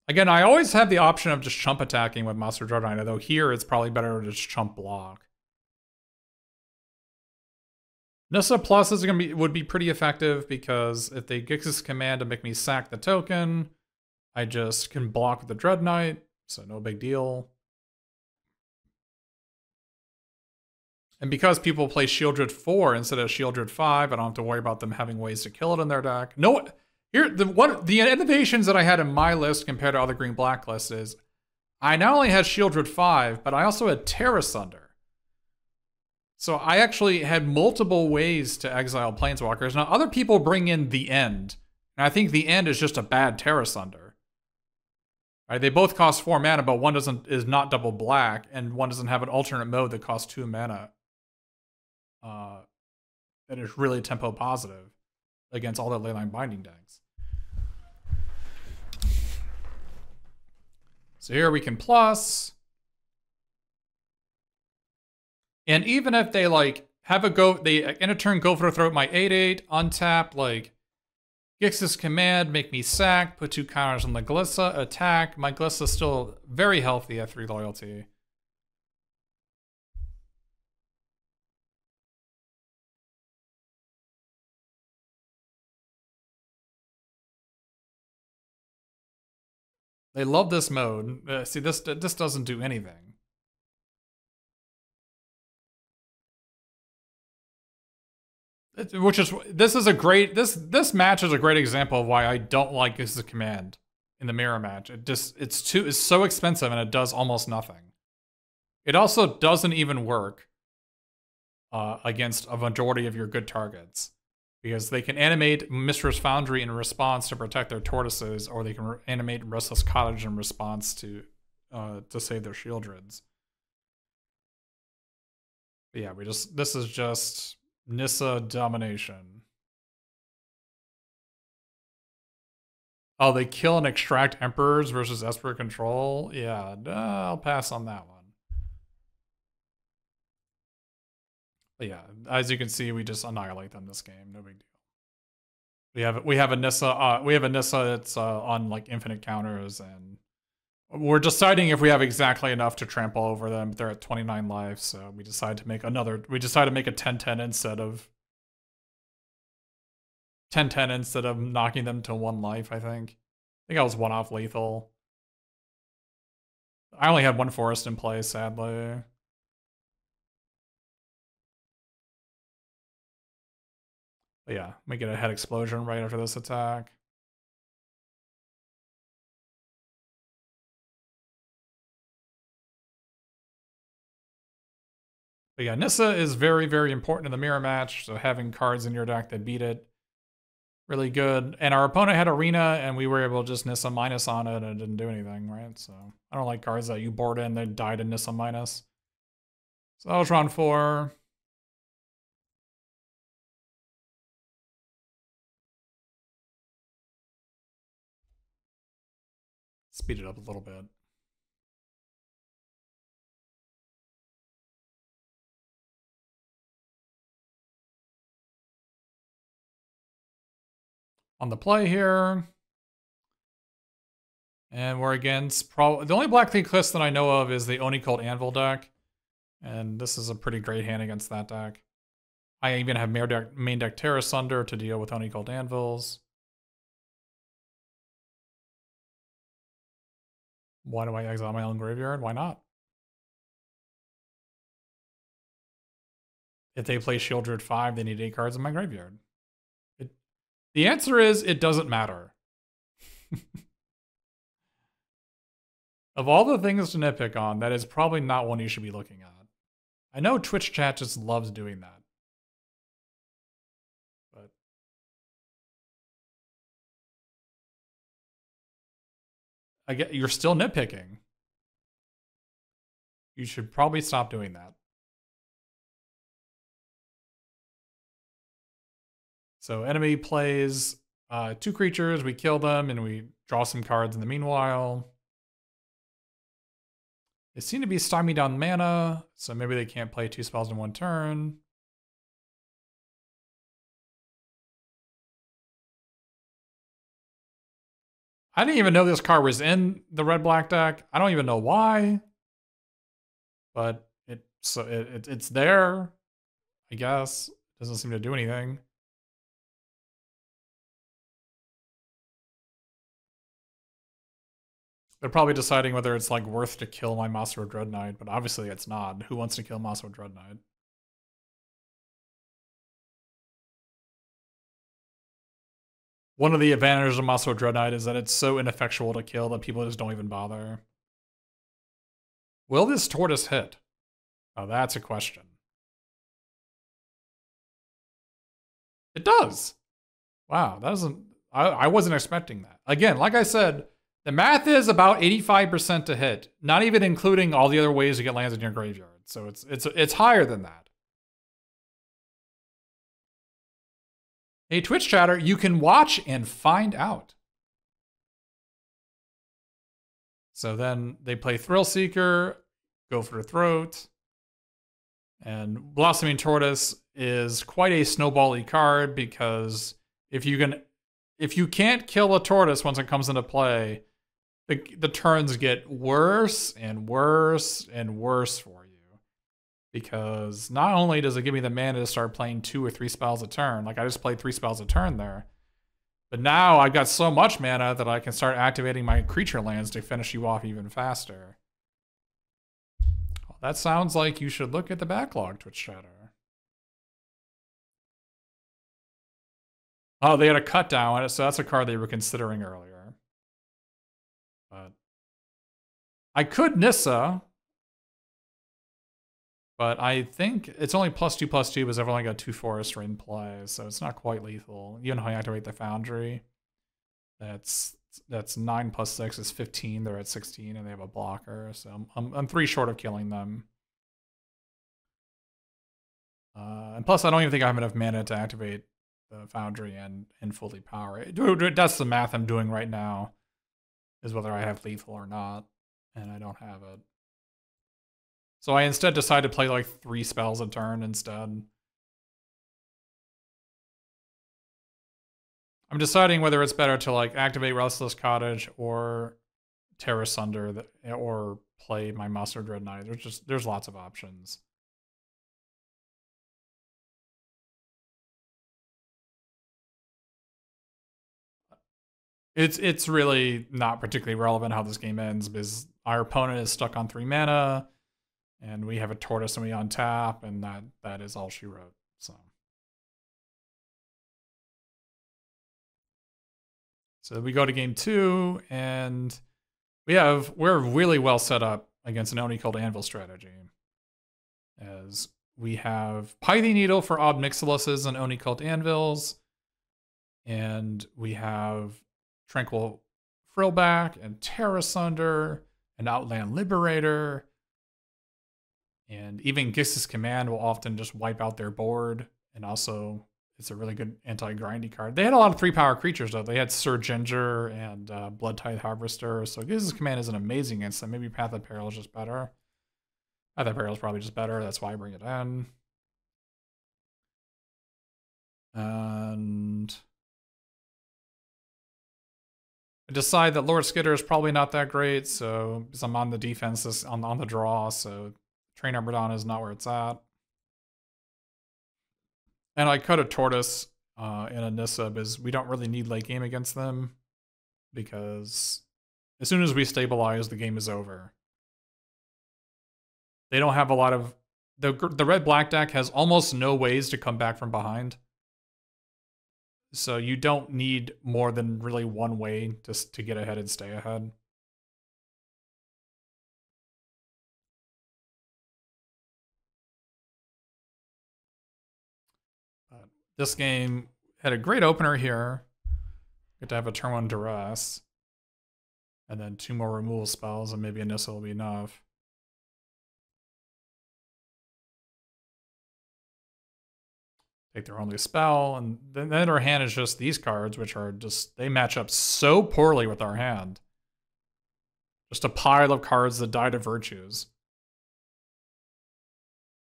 Again, I always have the option of just chump attacking with Monster Dreadnought, although here it's probably better to just chump block. Nissa Plus is would be pretty effective because if they Gix's command to make me sack the token, I just can block with the Dread Knight, so no big deal. And because people play Shieldred 4 instead of Shieldred 5, I don't have to worry about them having ways to kill it in their deck. No, here the innovations that I had in my list compared to other green-black lists is I not only had Shieldred 5, but I also had Terra Sunder. So I actually had multiple ways to exile Planeswalkers. Now, other people bring in the End, and I think the End is just a bad Terra Sunder. Right? They both cost 4 mana, but one is not double black, and one doesn't have an alternate mode that costs 2 mana. That is really tempo positive against all the Leyline Binding decks. So here we can plus. And even if they like have a go, they in a turn go for a throat my 8/8, untap, like Gix's command, make me sack, put 2 counters on the Glissa, attack. My Glissa's still very healthy at 3 loyalty. They love this mode. See, this doesn't do anything. This match is a great example of why I don't like this command in the mirror match. It's so expensive and it does almost nothing. It also doesn't even work against a majority of your good targets. Because they can animate Mistress Foundry in response to protect their tortoises, or they can animate Restless Cottage in response to save their Shieldreds. But yeah, this is just Nissa domination. Oh, they kill and extract Emperors versus Esper Control? Yeah, I'll pass on that one. But yeah, as you can see, we just annihilate them this game. No big deal. We have a Nissa that's on like infinite counters, and we're deciding if we have exactly enough to trample over them. They're at 29 lives, so we decide to make a 10/10 instead of 10/10 instead of knocking them to 1 life. I think I was 1 off lethal. I only had 1 forest in play, sadly. But yeah, we get a head explosion right after this attack. But yeah, Nissa is very, very important in the mirror match, so having cards in your deck that beat it, really good. And our opponent had Arena, and we were able to just Nissa minus on it, and it didn't do anything, right? So I don't like cards that you board in that die to Nissa minus. So that was round 4. speed it up a little bit. On the play here. And we're against the only Black League list that I know of is the Oni Cult Anvil deck. And this is a pretty great hand against that deck. I even have main deck Terra Sunder to deal with Oni Cult Anvils. Why do I exile my own graveyard? Why not? If they play Shieldred 5, they need 8 cards in my graveyard. The answer is, it doesn't matter. Of all the things to nitpick on, that is probably not one you should be looking at. I know Twitch chat just loves doing that. But I get you're still nitpicking. You should probably stop doing that. So enemy plays 2 creatures, we kill them, and we draw some cards in the meanwhile. They seem to be stymied on mana, so maybe they can't play 2 spells in 1 turn. I didn't even know this card was in the red-black deck. I don't even know why. But it's there, I guess. Doesn't seem to do anything. They're probably deciding whether it's like worth to kill my Master Dread Knight, but obviously it's not. Who wants to kill Master Dread Knight? One of the advantages of Master Dread Knight is that it's so ineffectual to kill that people just don't even bother. Will this tortoise hit? Oh, that's a question. It does. Wow, that doesn't. I wasn't expecting that. Again, like I said, the math is about 85% to hit, not even including all the other ways to get lands in your graveyard. So it's higher than that. Hey, Twitch chatter, you can watch and find out. So then they play Thrill Seeker, go for Throat, and Blossoming Tortoise is quite a snowball-y card because if you can't kill a tortoise once it comes into play, the turns get worse and worse and worse for you. Because not only does it give me the mana to start playing 2 or 3 spells a turn, like I just played 3 spells a turn there, but now I've got so much mana that I can start activating my creature lands to finish you off even faster. Well, that sounds like you should look at the backlog, Twitch chatter. Oh, they had a cut down on it, so that's a card they were considering earlier. But I could Nissa, but I think it's only +2/+2 because I've only got 2 forestry in play, so it's not quite lethal. Even if I activate the Foundry, that's 9 + 6 is 15. They're at 16 and they have a blocker, so I'm 3 short of killing them. And plus, I don't even think I have enough mana to activate the Foundry and fully power it. That's the math I'm doing right now, is whether I have lethal or not, and I don't have it. So I instead decided to play like 3 spells a turn instead. I'm deciding whether it's better to like activate Restless Cottage or Terra Sunder or play my Master Dread Knight. There's lots of options. It's really not particularly relevant how this game ends because our opponent is stuck on 3 mana. And we have a tortoise and we untap, and that is all she wrote. So we go to game 2, and we're really well set up against an Oni called Anvil strategy. As we have Python Needle for Ob Nixiluses and Oni called Anvils, and we have Tranquil Frillback and Terra Sunder and Outland Liberator. And even Gix's Command will often just wipe out their board. And also, it's a really good anti-grindy card. They had a lot of 3-power creatures, though. They had Sir Ginger and Blood Tithe Harvester, so Giz's command isn't amazing against them. Maybe Path of Peril is just better. Path of Peril is probably just better. That's why I bring it in. And I decide that Lord Skitter is probably not that great, so because I'm on the defense on the draw, so Train Arbordon is not where it's at. And I cut a Tortoise in a Nissa because we don't really need late game against them, because as soon as we stabilize, the game is over. They don't have a lot of... The red-black deck has almost no ways to come back from behind. So you don't need more than really one way to get ahead and stay ahead. This game had a great opener here. Get to have a turn 1 duress. And then 2 more removal spells, and maybe a Nissa will be enough. Take their only spell, and then our hand is just these cards, which are just, they match up so poorly with our hand. Just a pile of cards that die to virtues.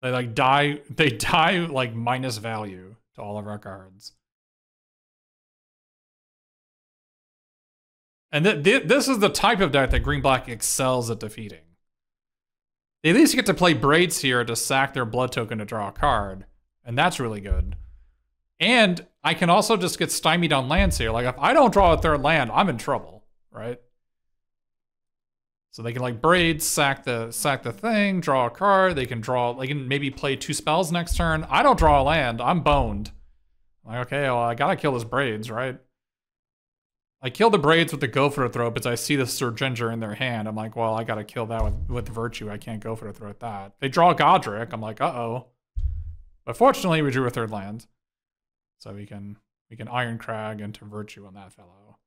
They like die like minus value to all of our cards. And this is the type of deck that Green-Black excels at defeating. They at least get to play Braids here to sack their blood token to draw a card. And that's really good. And I can also just get stymied on lands here. Like, if I don't draw a third land, I'm in trouble, right? So they can, like, Braids, sack the thing, draw a card. They can maybe play 2 spells next turn. I don't draw a land. I'm boned. Like, okay, well, I gotta kill this Braids, right? I kill the Braids with the Go for the Throat because I see the Sir Ginger in their hand. I'm like, well, I gotta kill that with Virtue. I can't go for the Throat that. They draw Godric. I'm like, uh-oh. But fortunately, we drew a third land. So we can Iron Crag into Virtue on that fellow.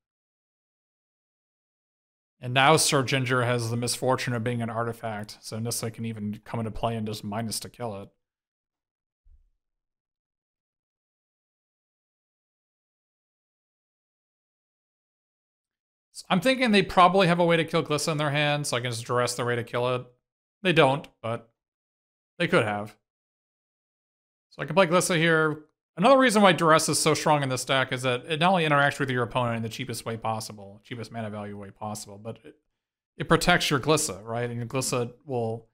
And now Sir Ginger has the misfortune of being an artifact, so Nissa can even come into play and just minus to kill it. So I'm thinking they probably have a way to kill Glissa in their hand, so I can just duress their way to kill it. They don't, but they could have. So I can play Glissa here. Another reason why Duress is so strong in this deck is that it not only interacts with your opponent in the cheapest way possible, cheapest mana value way possible, but it protects your Glissa, right? And your Glissa will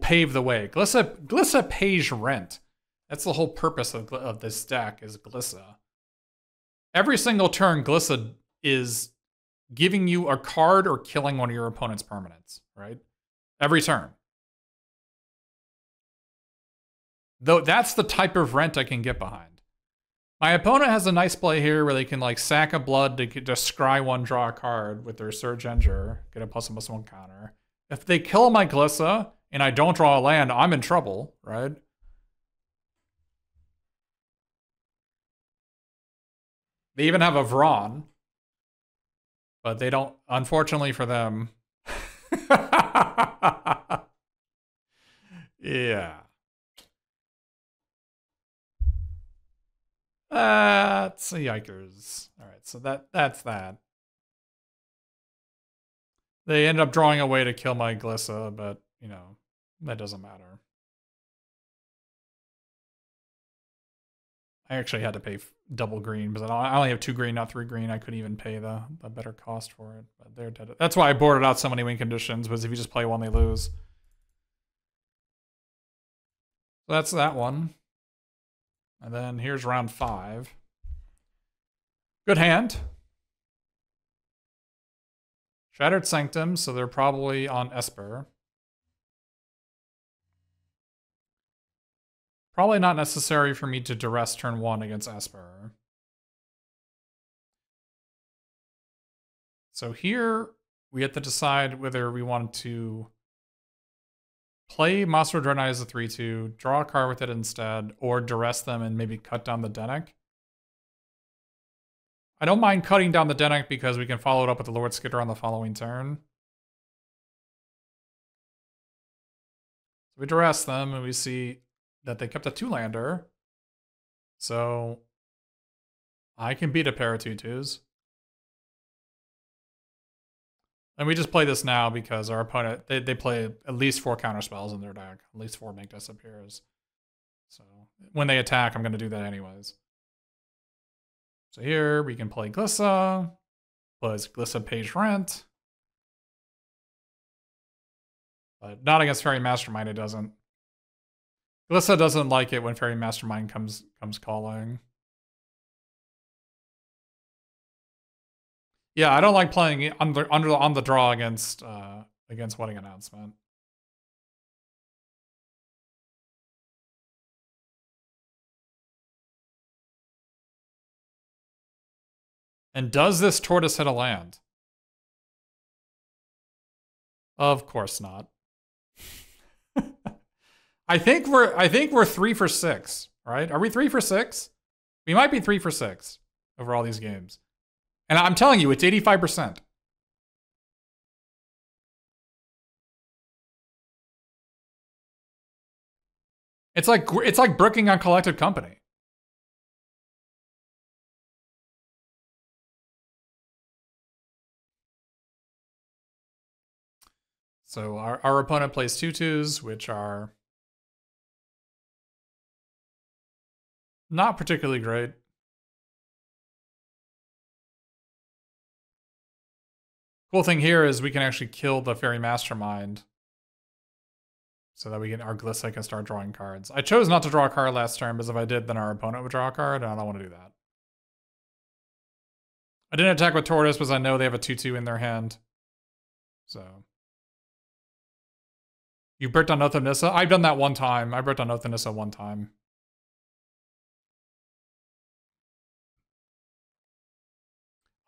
pave the way. Glissa pays rent. That's the whole purpose of this deck, is Glissa. Every single turn, Glissa is giving you a card or killing one of your opponent's permanents, right? Every turn. Though that's the type of rent I can get behind. My opponent has a nice play here where they can like sack a blood to just scry 1, draw a card with their Sir Ginger, get a +1/+1 counter. If they kill my Glissa and I don't draw a land, I'm in trouble, right? They even have a Vron, but they don't, unfortunately for them. Yeah. That's a yikers. All right, so that's that. They end up drawing a way to kill my Glissa, but, you know, that doesn't matter. I actually had to pay double green, because I only have 2 green, not 3 green. I couldn't even pay the better cost for it, but they're dead. That's why I boarded out so many win conditions, was if you just play one, they lose. So that's that one. And then here's round 5. Good hand. Shattered Sanctum, so they're probably on Esper. Probably not necessary for me to duress turn 1 against Esper. So here, we have to decide whether we want to play Monster Dreadnought as a 3/2, draw a card with it instead, or duress them and maybe cut down the Dennick. I don't mind cutting down the Dennick because we can follow it up with the Lord Skitter on the following turn. So we duress them and we see that they kept a 2-lander. So I can beat a pair of 2/2s. And we just play this now because our opponent, they play at least 4 counter spells in their deck. At least 4 make disappears. So when they attack, I'm going to do that anyways. So here we can play Glissa. Plays Glissa Page Rent. But not against Fairy Mastermind, it doesn't. Glissa doesn't like it when Fairy Mastermind comes calling. Yeah, I don't like playing on the draw against Wedding Announcement. And does this Tortoise hit a land? Of course not. I think we're 3 for 6, right? Are we 3 for 6? We might be 3 for 6 over all these games. And I'm telling you, it's 85%. It's like brooking on Collected Company. So our opponent plays 2/2s, which are not particularly great. Cool thing here is we can actually kill the Fairy Mastermind so that our Glissa can start drawing cards. I chose not to draw a card last turn because if I did, then our opponent would draw a card, and I don't want to do that. I didn't attack with Tortoise because I know they have a 2/2 in their hand. So. You bricked on Oath of Nissa? I've done that one time. I bricked on Oath of Nissa one time.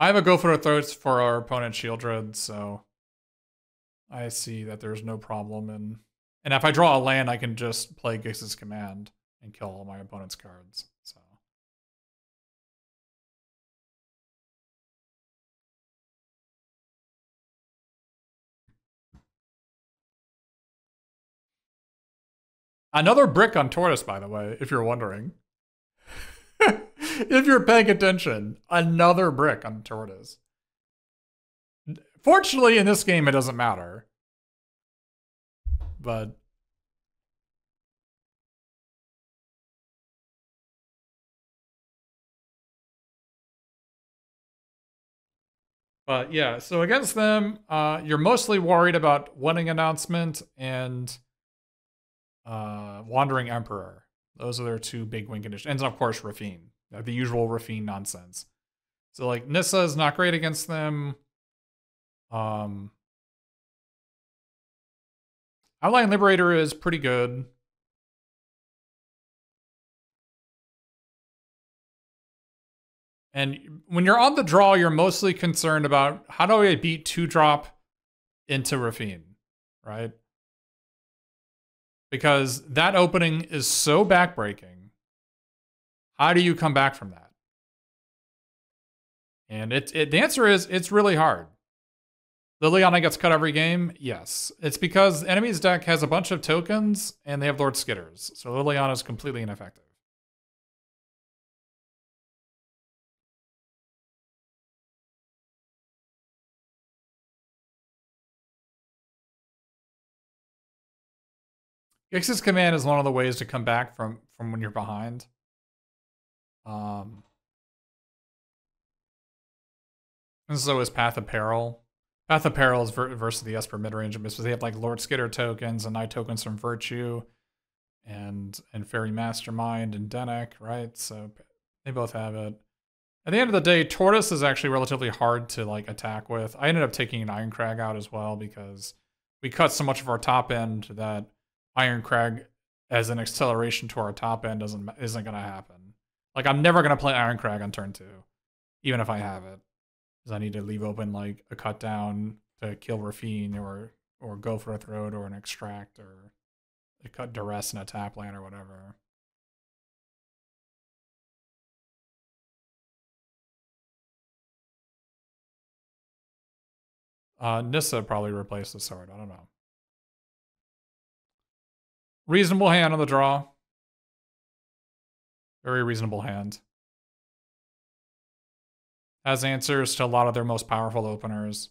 I have a go for a throat for our opponent Shieldred, so I see that there's no problem. And if I draw a land, I can just play Gix's Command and kill all my opponent's cards. So. Another brick on Tortoise, by the way, if you're wondering. If you're paying attention, another brick on Tortoise. Fortunately, in this game, it doesn't matter. But yeah, so against them, you're mostly worried about Wedding Announcement and Wandering Emperor. Those are their 2 big win conditions. And of course, Rafine. The usual Rafine nonsense. So like Nissa is not great against them. Outline Liberator is pretty good. And when you're on the draw, you're mostly concerned about how do I beat 2-drop into Rafine, right? Because that opening is so backbreaking. How do you come back from that? And the answer is it's really hard. Liliana gets cut every game? Yes. It's because the enemy's deck has a bunch of tokens and they have Lord Skitters. So Liliana is completely ineffective. Gix's Command is one of the ways to come back from when you're behind. And so is Path of Peril. Path of Peril is versus the Esper midrange because they have like Lord Skitter tokens and Night tokens from Virtue and Fairy Mastermind and Dennek, right? So they both have it. At the end of the day, Tortoise is actually relatively hard to like attack with. I ended up taking an Ironcrag out as well because we cut so much of our top end that Ironcrag as an acceleration to our top end isn't gonna happen. Like I'm never gonna play Ironcrag on turn 2, even if I have it. Because I need to leave open like a cut down to kill Rafine or go for a throat or an extract or a cut duress and a tap land or whatever. Nissa probably replaced the sword. I don't know. Reasonable hand on the draw. Very reasonable hand. has answers to a lot of their most powerful openers.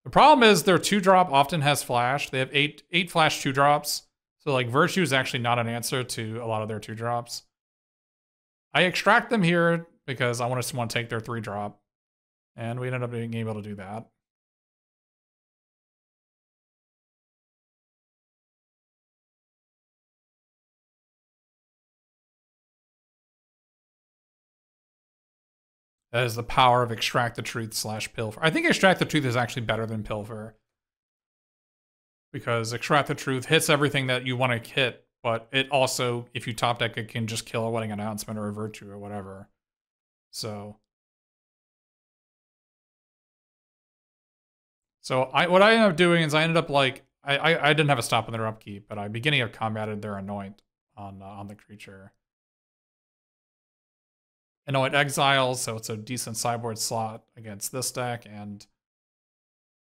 The problem is their 2-drop often has flash. They have 8 flash 2-drops. So like Virtue is actually not an answer to a lot of their 2-drops. I extract them here because I just want to take their 3-drop. And we ended up being able to do that. That is the power of Extract the Truth / Pilfer. I think Extract the Truth is actually better than Pilfer. Because Extract the Truth hits everything that you want to hit, but it also, if you top deck, it can just kill a Wedding Announcement or a Virtue or whatever. So what I ended up doing is I ended up like, I didn't have a stop on their upkeep, but I beginning of combated their Anoint on the creature. Anoint exiles, so it's a decent sideboard slot against this deck and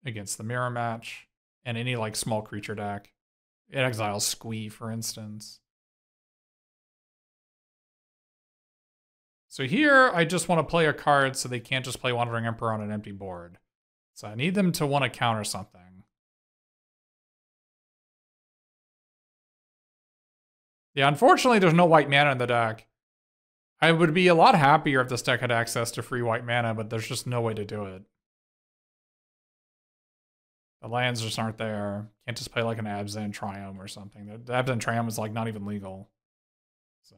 against the mirror match and any like small creature deck. It exiles Squee, for instance. So here, I just want to play a card so they can't just play Wandering Emperor on an empty board. So I need them to want to counter something. Yeah, unfortunately, there's no white mana in the deck. I would be a lot happier if this deck had access to free white mana, but there's just no way to do it. The lands just aren't there. Can't just play like an Abzan Triumph or something. The Abzan Triumph is like not even legal. So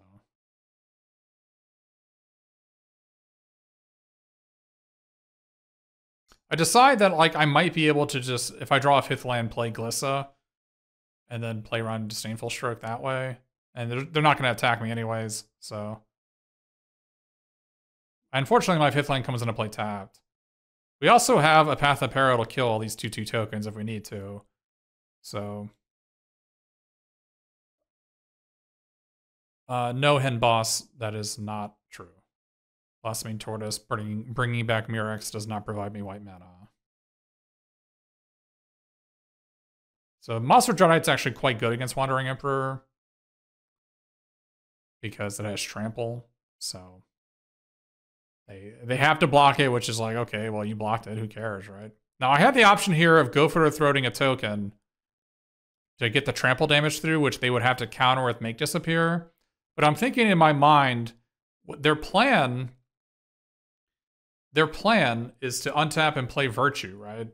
I decide that like I might be able to just, if I draw a 5th land, play Glissa, and then play around Disdainful Stroke that way. And they're not going to attack me anyways, so. Unfortunately, my 5th land comes into play tapped. We also have a Path of Peril to kill all these 2/2 tokens if we need to. So. No, Hen Boss, that is not true. Blossoming Tortoise, bringing back Murex does not provide me white mana. So Monster Dreadnight's actually quite good against Wandering Emperor. Because it has Trample, so they have to block it, which is like, okay, well, you blocked it, who cares, right? Now, I have the option here of go for throating a token to get the trample damage through, which they would have to counter with Make Disappear. But I'm thinking in my mind, their plan is to untap and play Virtue, right?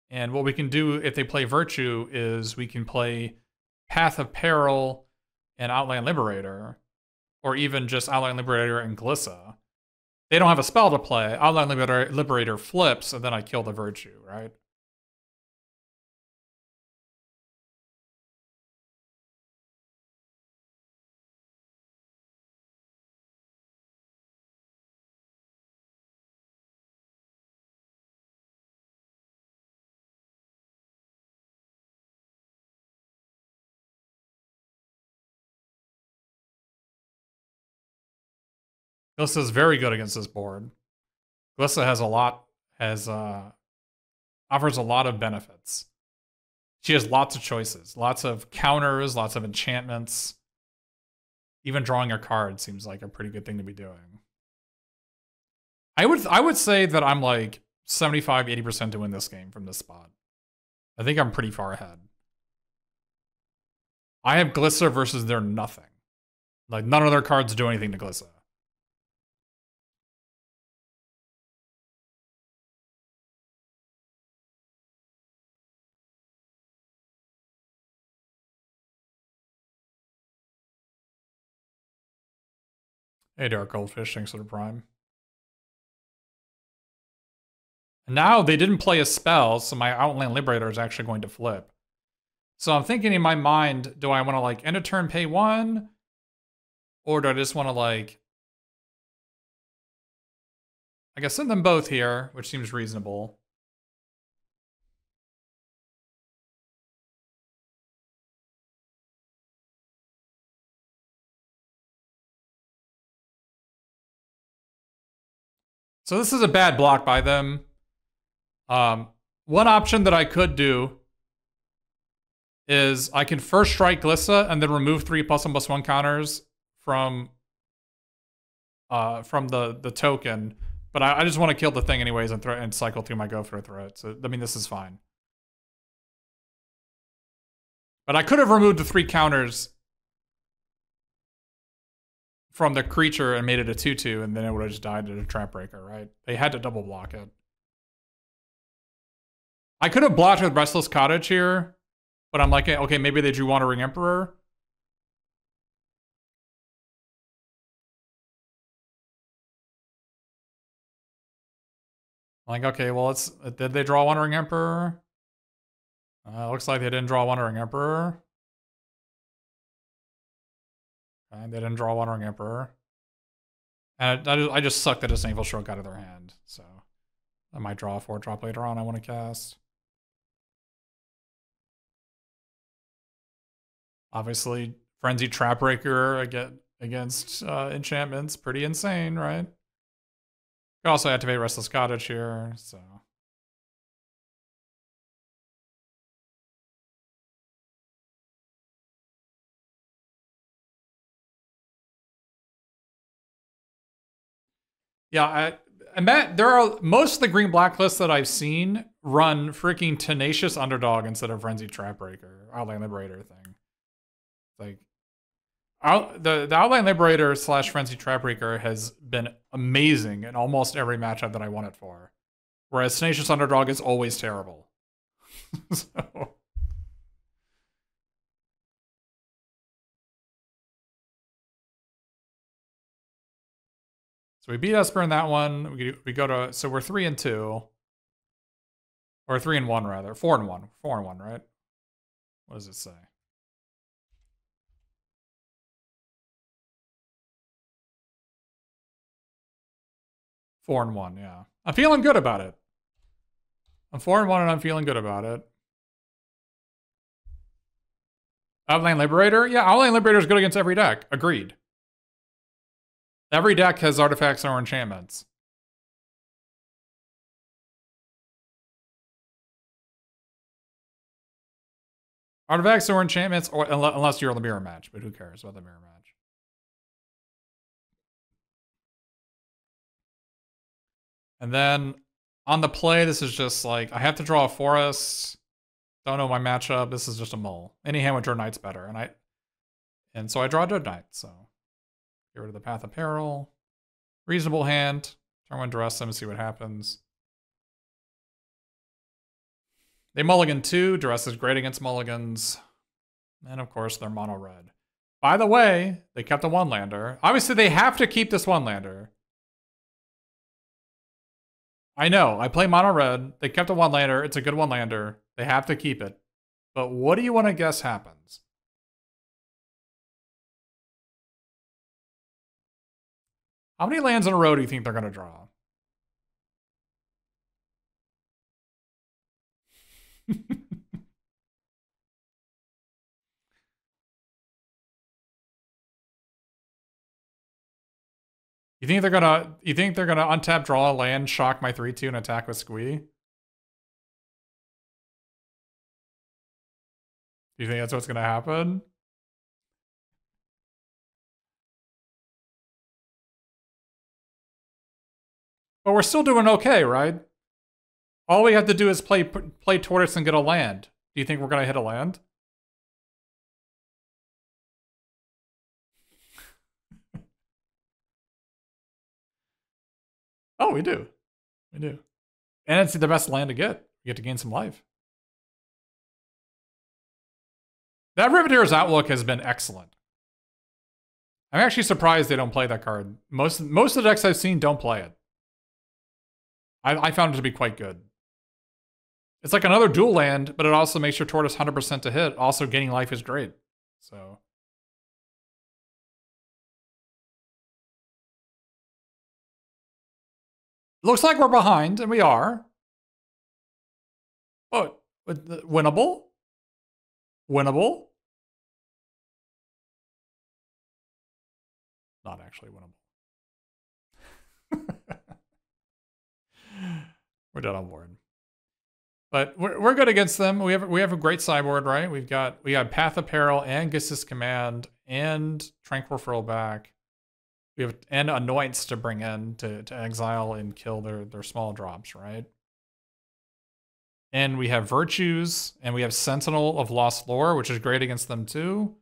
And what we can do if they play Virtue is we can play Path of Peril and Outland Liberator, or even just Outland Liberator and Glissa. They don't have a spell to play. Outland Liberator flips, and then I kill the Virtue, right? Glissa is very good against this board. Glissa has offers a lot of benefits. She has lots of choices, lots of counters, lots of enchantments. Even drawing a card seems like a pretty good thing to be doing. I would say that I'm like 75-80% to win this game from this spot. I think I'm pretty far ahead. I have Glissa versus their nothing. Like none of their cards do anything to Glissa. Hey, Dark Goldfish, thanks for the Prime. And now they didn't play a spell, so my Outland Liberator is actually going to flip. So I'm thinking in my mind, do I want to like end a turn, pay 1? Or do I just want to like... I guess send them both here, which seems reasonable. So this is a bad block by them. One option that I could do is I can first strike Glissa and then remove 3 +1/+1 counters from from the token, but I just want to kill the thing anyways and cycle through my Go for a threat. So I mean, this is fine. But I could have removed the 3 counters from the creature and made it a 2/2, and then it would have just died at a Trap Breaker, right? They had to double block it. I could have blocked with Restless Cottage here, but I'm like, okay, maybe they drew Wandering Emperor. Like, okay, well, did they draw Wandering Emperor? Looks like they didn't draw Wandering Emperor. And they didn't draw Wandering Emperor. And I just sucked that a Disdainful Stroke out of their hand, so I might draw a 4-drop later on I want to cast. Obviously, Frenzied Trapbreaker against enchantments, pretty insane, right? You can also activate Restless Cottage here, so. Yeah, and that there are most of the green black lists that I've seen run freaking Tenacious Underdog instead of Frenzied Trapbreaker, Outland Liberator thing. Like, the Outland Liberator / Frenzied Trapbreaker has been amazing in almost every matchup that I won it for, whereas Tenacious Underdog is always terrible. So we beat Esper in that one. We go to, so we're 3-2. Or 3-1 rather. 4-1. 4-1, right? What does it say? Four and 1, yeah. I'm feeling good about it. I'm 4-1 and I'm feeling good about it. Outland Liberator? Yeah, Outland Liberator is good against every deck. Agreed. Every deck has artifacts or enchantments. Artifacts or enchantments, or unless you're on the mirror match, but who cares about the mirror match? And then on the play, this is just like, I have to draw a forest. Don't know my matchup. This is just a mull. Any hand with Dread Knight's better. And so I draw Dread Knight, so get rid of the Path of Peril. Reasonable hand. Turn 1, dress them and see what happens. They mulligan 2. Duress is great against mulligans. And of course, they're mono red. By the way, they kept a 1-lander. Obviously, they have to keep this 1-lander. I know. I play mono red. They kept a 1-lander. It's a good 1-lander. They have to keep it. But what do you want to guess happens? How many lands in a row do you think they're going to draw? You think they're gonna untap, draw a land, shock my 3/2, and attack with Squee? Do you think that's what's gonna happen? But we're still doing okay, right? All we have to do is play Tortoise and get a land. Do you think we're gonna hit a land? Oh, we do. We do. And it's the best land to get. You get to gain some life. That Riveteer's Outlook has been excellent. I'm actually surprised they don't play that card. Most of the decks I've seen don't play it. I found it to be quite good. It's like another dual land, but it also makes your Tortoise 100% to hit. Also, gaining life is great. So looks like we're behind, and we are. Oh, winnable? Winnable? Not actually winnable. We're dead on board. But we're good against them. We have a great sideboard, right? We got Path of Peril and Gis's Command and Tranquil Furl back. We have and Annoyance to bring in to exile and kill their small drops, right? And we have Virtues, and we have Sentinel of Lost Lore, which is great against them too.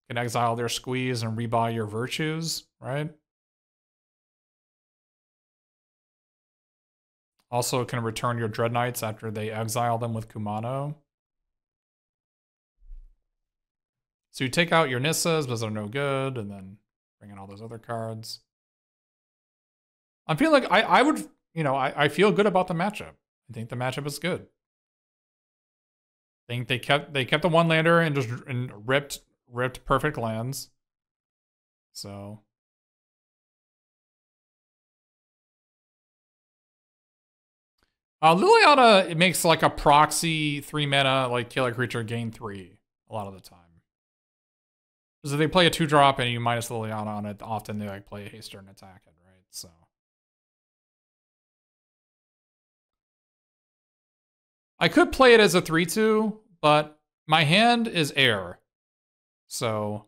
You can exile their Squeeze and rebuy your Virtues, right? Also can return your Dread Knights after they exile them with Kumano. So you take out your Nissas, those are no good, and then bring in all those other cards. I'm feeling like I would, you know, I feel good about the matchup. I think the matchup is good. I think they kept the one lander and just ripped perfect lands. So Liliana, it makes like a proxy 3 mana like killer creature gain 3 a lot of the time. Because if they play a 2-drop and you minus Liliana on it, often they like play a haster and attack it, right? So I could play it as a 3/2, but my hand is air. So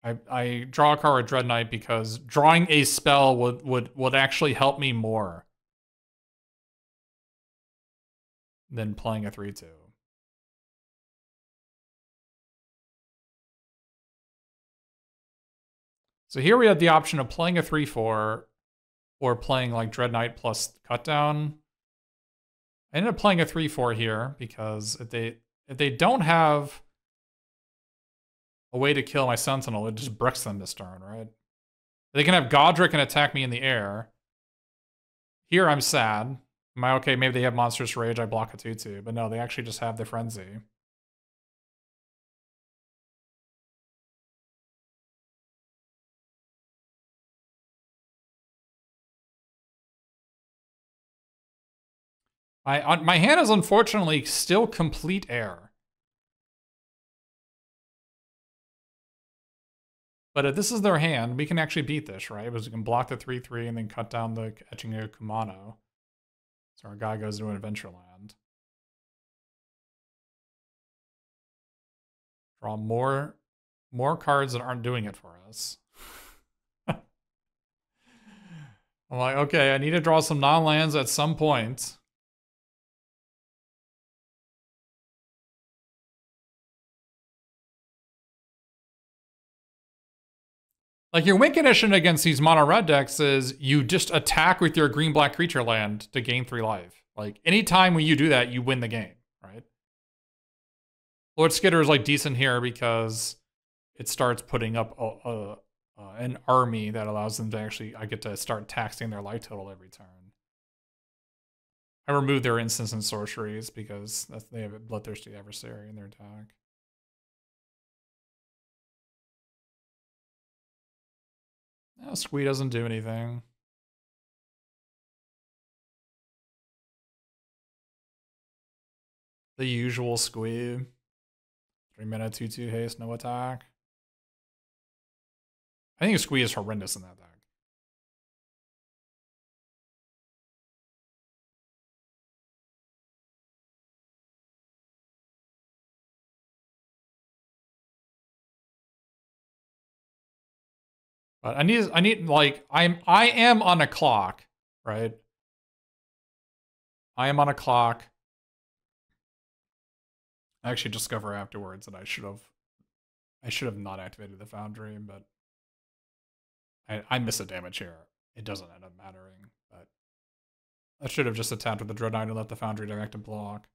I draw a card with Dread Knight because drawing a spell would actually help me more than playing a 3/2. So here we have the option of playing a 3/4 or playing like Dread Knight plus Cutdown. I ended up playing a 3/4 here because if they don't have a way to kill my Sentinel, it just bricks them this turn, right? They can have Godric and attack me in the air. Here I'm sad. Am I okay? Maybe they have Monstrous Rage, I block a 2/2, but no, they actually just have the Frenzy. My hand is unfortunately still complete air. But if this is their hand, we can actually beat this, right? Because we can block the 3/3 and then cut down the Etching of Kumano. So our guy goes to an Adventureland. Draw more cards that aren't doing it for us. I'm like, okay, I need to draw some non-lands at some point. Like your win condition against these mono red decks is you just attack with your green-black creature land to gain 3 life. Like anytime when you do that, you win the game, right? Lord Skitter is like decent here because it starts putting up an army that allows them to actually, I get to start taxing their life total every turn. I remove their instants and sorceries because they have a Bloodthirsty Adversary in their deck. No, Squee doesn't do anything. The usual Squee. 3 mana, 2/2 haste, no attack. I think Squee is horrendous in that deck. But I need like I am on a clock, right? I am on a clock. I actually discover afterwards that I should have not activated the Foundry, but I miss a damage here. It doesn't end up mattering, but I should have just attacked with the Dread Knight and let the Foundry direct and block.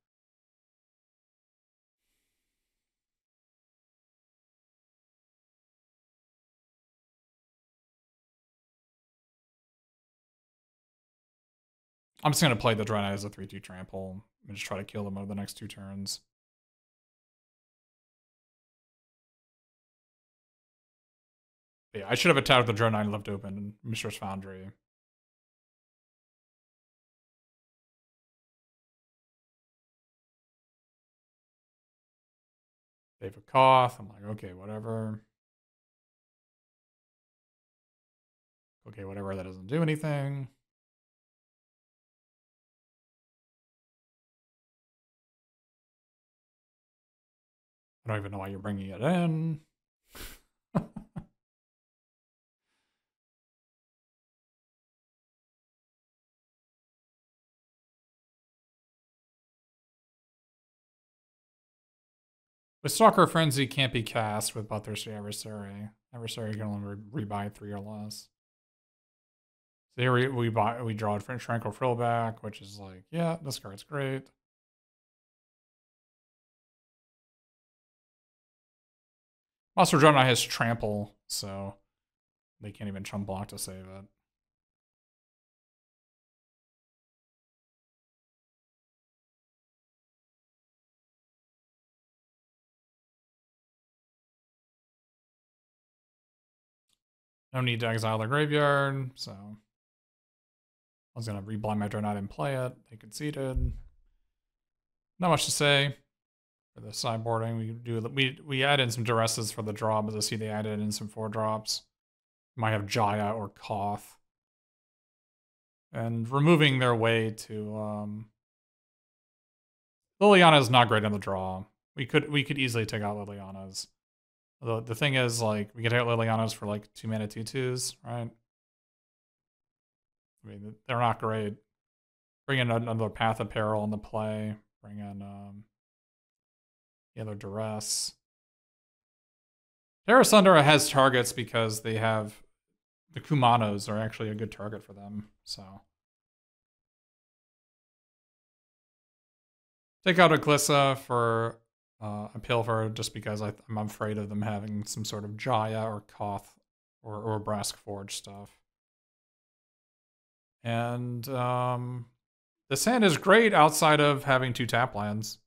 I'm just gonna play the Dread Knight as a 3/2 trample and just try to kill them over the next 2 turns. But yeah, I should have attacked with the Dread Knight and left open and Mistress Foundry. They have a Koth. I'm like, okay, whatever. Okay, whatever, that doesn't do anything. I don't even know why you're bringing it in. With Stalker Frenzy can't be cast with Bloodthirsty Adversary. Adversary can only rebuy 3 or less. So here we draw it for Tranquil Frillback, which is like, yeah, this card's great. Monster Dreadnought has Trample, so they can't even chump block to save it. No need to exile the graveyard, so I was gonna reblind my Dreadnought and play it. They conceded. Not much to say for the sideboarding. We add in some duresses for the draw, but I see they added in some 4-drops. Might have Jaya or Koth. And removing their way to Liliana's not great on the draw. We could easily take out Liliana's. Although the thing is, like, we could take out Liliana's for like 2-mana 2/2s, right? I mean, they're not great. Bring in another Path of Peril in the play. Bring in the other Duress. Terra Sunder has targets because they have the Kumanos are actually a good target for them. So take out Eclipsa for a Pilfer just because I'm afraid of them having some sort of Jaya or Koth or Brask Forge stuff. And this hand is great outside of having 2 tap lands,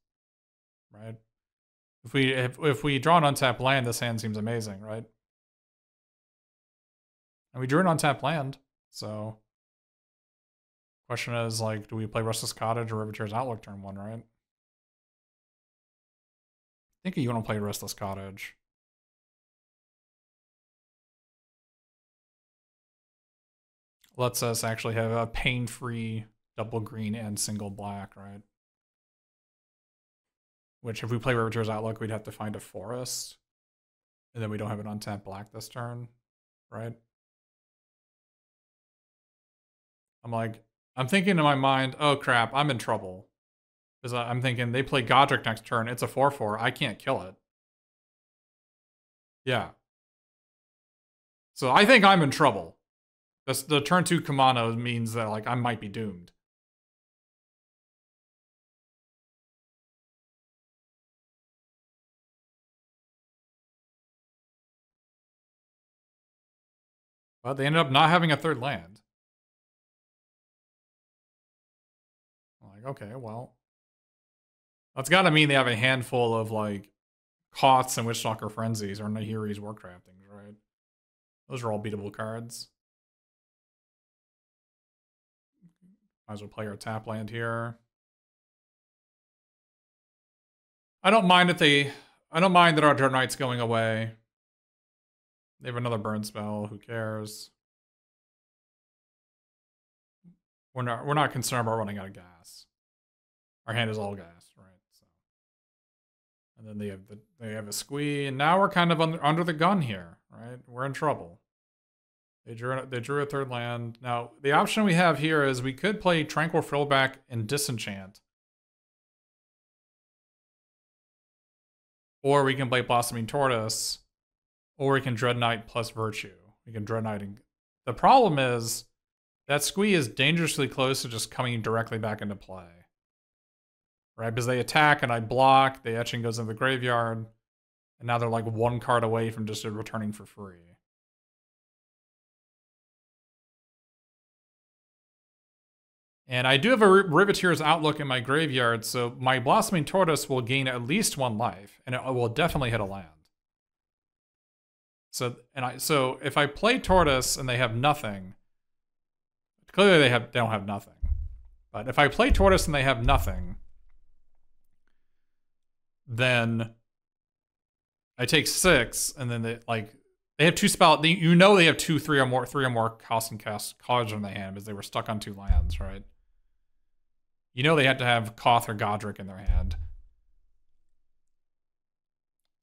right? If we draw an untapped land, this hand seems amazing, right? And we drew an untapped land, so question is, like, do we play Restless Cottage or Riveteer's Outlook turn 1, right? I think you want to play Restless Cottage. Lets us actually have a pain-free double green and single black, right? Which, if we play Riveteer's Outlook, we'd have to find a forest. And then we don't have an untapped black this turn, right? I'm thinking in my mind, oh crap, I'm in trouble. Because I'm thinking they play Godric next turn. It's a 4/4. I can't kill it. Yeah. So I think I'm in trouble. The turn 2 Kumano means that, like, I might be doomed. But they ended up not having a 3rd land. I'm like, okay, well, that's gotta mean they have a handful of, like, Koths and Witchstalker Frenzies or Nahiri's Warcraftings, right? Those are all beatable cards. Might as well play our tap land here. I don't mind that our Dark Knight's going away. They have another burn spell, who cares? We're not concerned about running out of gas. Our hand is all gas, right? So, and then they have a squee, and now we're kind of under the gun here, right? We're in trouble. They drew a 3rd land. Now the option we have here is we could play Tranquil Frillback and Disenchant, or we can play Blossoming Tortoise, or we can Dreadnought plus Virtue. We can Dreadnought. The problem is that squee is dangerously close to just coming directly back into play. Right? Because they attack and I block, the Etching goes into the graveyard, and now they're like 1 card away from just returning for free. And I do have a Riveteer's Outlook in my graveyard, so my Blossoming Tortoise will gain at least 1 life, and it will definitely hit a land. So if I play Tortoise and they have nothing, clearly they don't have nothing. But if I play Tortoise and they have nothing, then I take 6, and then they have 2 spell. You know they have 2, 3 or more cost and cast cards in their hand because they were stuck on 2 lands, right? You know they had to have Koth or Godric in their hand.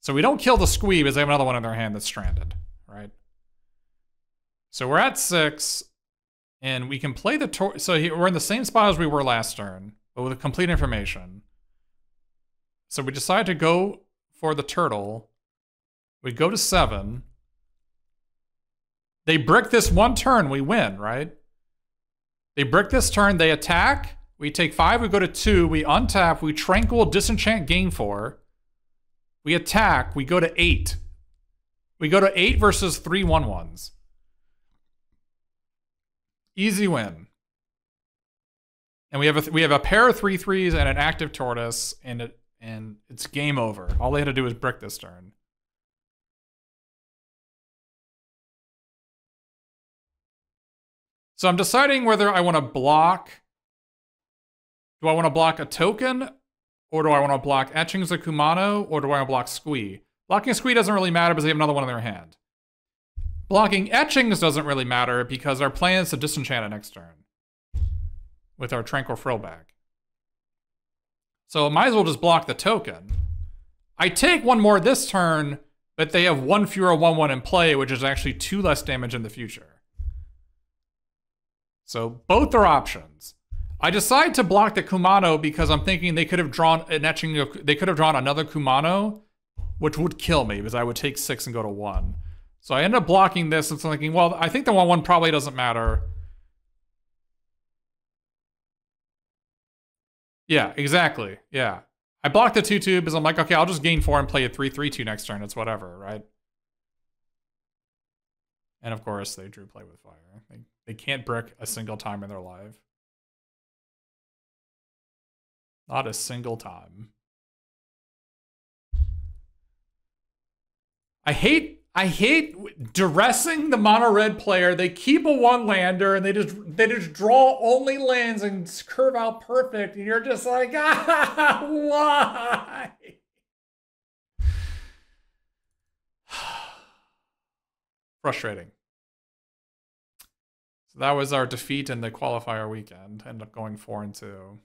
So we don't kill the squee because they have another one in their hand that's stranded, right? So we're at 6, and we can play the so we're in the same spot as we were last turn, but with complete information. So we decide to go for the turtle. We go to 7. They brick this one turn, we win, right? They brick this turn, they attack. We take 5, we go to 2, we untap, we tranquil, disenchant, gain 4. We attack, we go to 8. We go to 8 versus 3 1/1s. Easy win. And we have a pair of 3/3s and an active tortoise, and it's game over. All they had to do was brick this turn. So I'm deciding whether I want to block. Do I want to block a token? Or do I want to block Etchings of Kumano? Or do I want to block Squee? Blocking Squee doesn't really matter because they have another one in their hand. Blocking Etchings doesn't really matter because our plan is to disenchant it next turn. With our Tranquil Frill back. So I might as well just block the token. I take one more this turn, but they have one fewer 1/1 in play, which is actually 2 less damage in the future. So both are options. I decide to block the Kumano because I'm thinking they could have drawn an etching of, they could have drawn another Kumano, which would kill me because I would take 6 and go to 1. So I end up blocking this and thinking, well, I think the 1/1 probably doesn't matter. Yeah, exactly. Yeah. I blocked the 2/2 because I'm like, okay, I'll just gain 4 and play a 3/3/2 next turn. It's whatever, right? And of course, they drew play with fire. They can't brick a single time in their life. Not a single time. I hate duressing the mono red player. They keep a 1-lander and they just draw only lands and curve out perfect, and you're just like, ah, why? Frustrating. So that was our defeat in the qualifier weekend. Ended up going 4-2.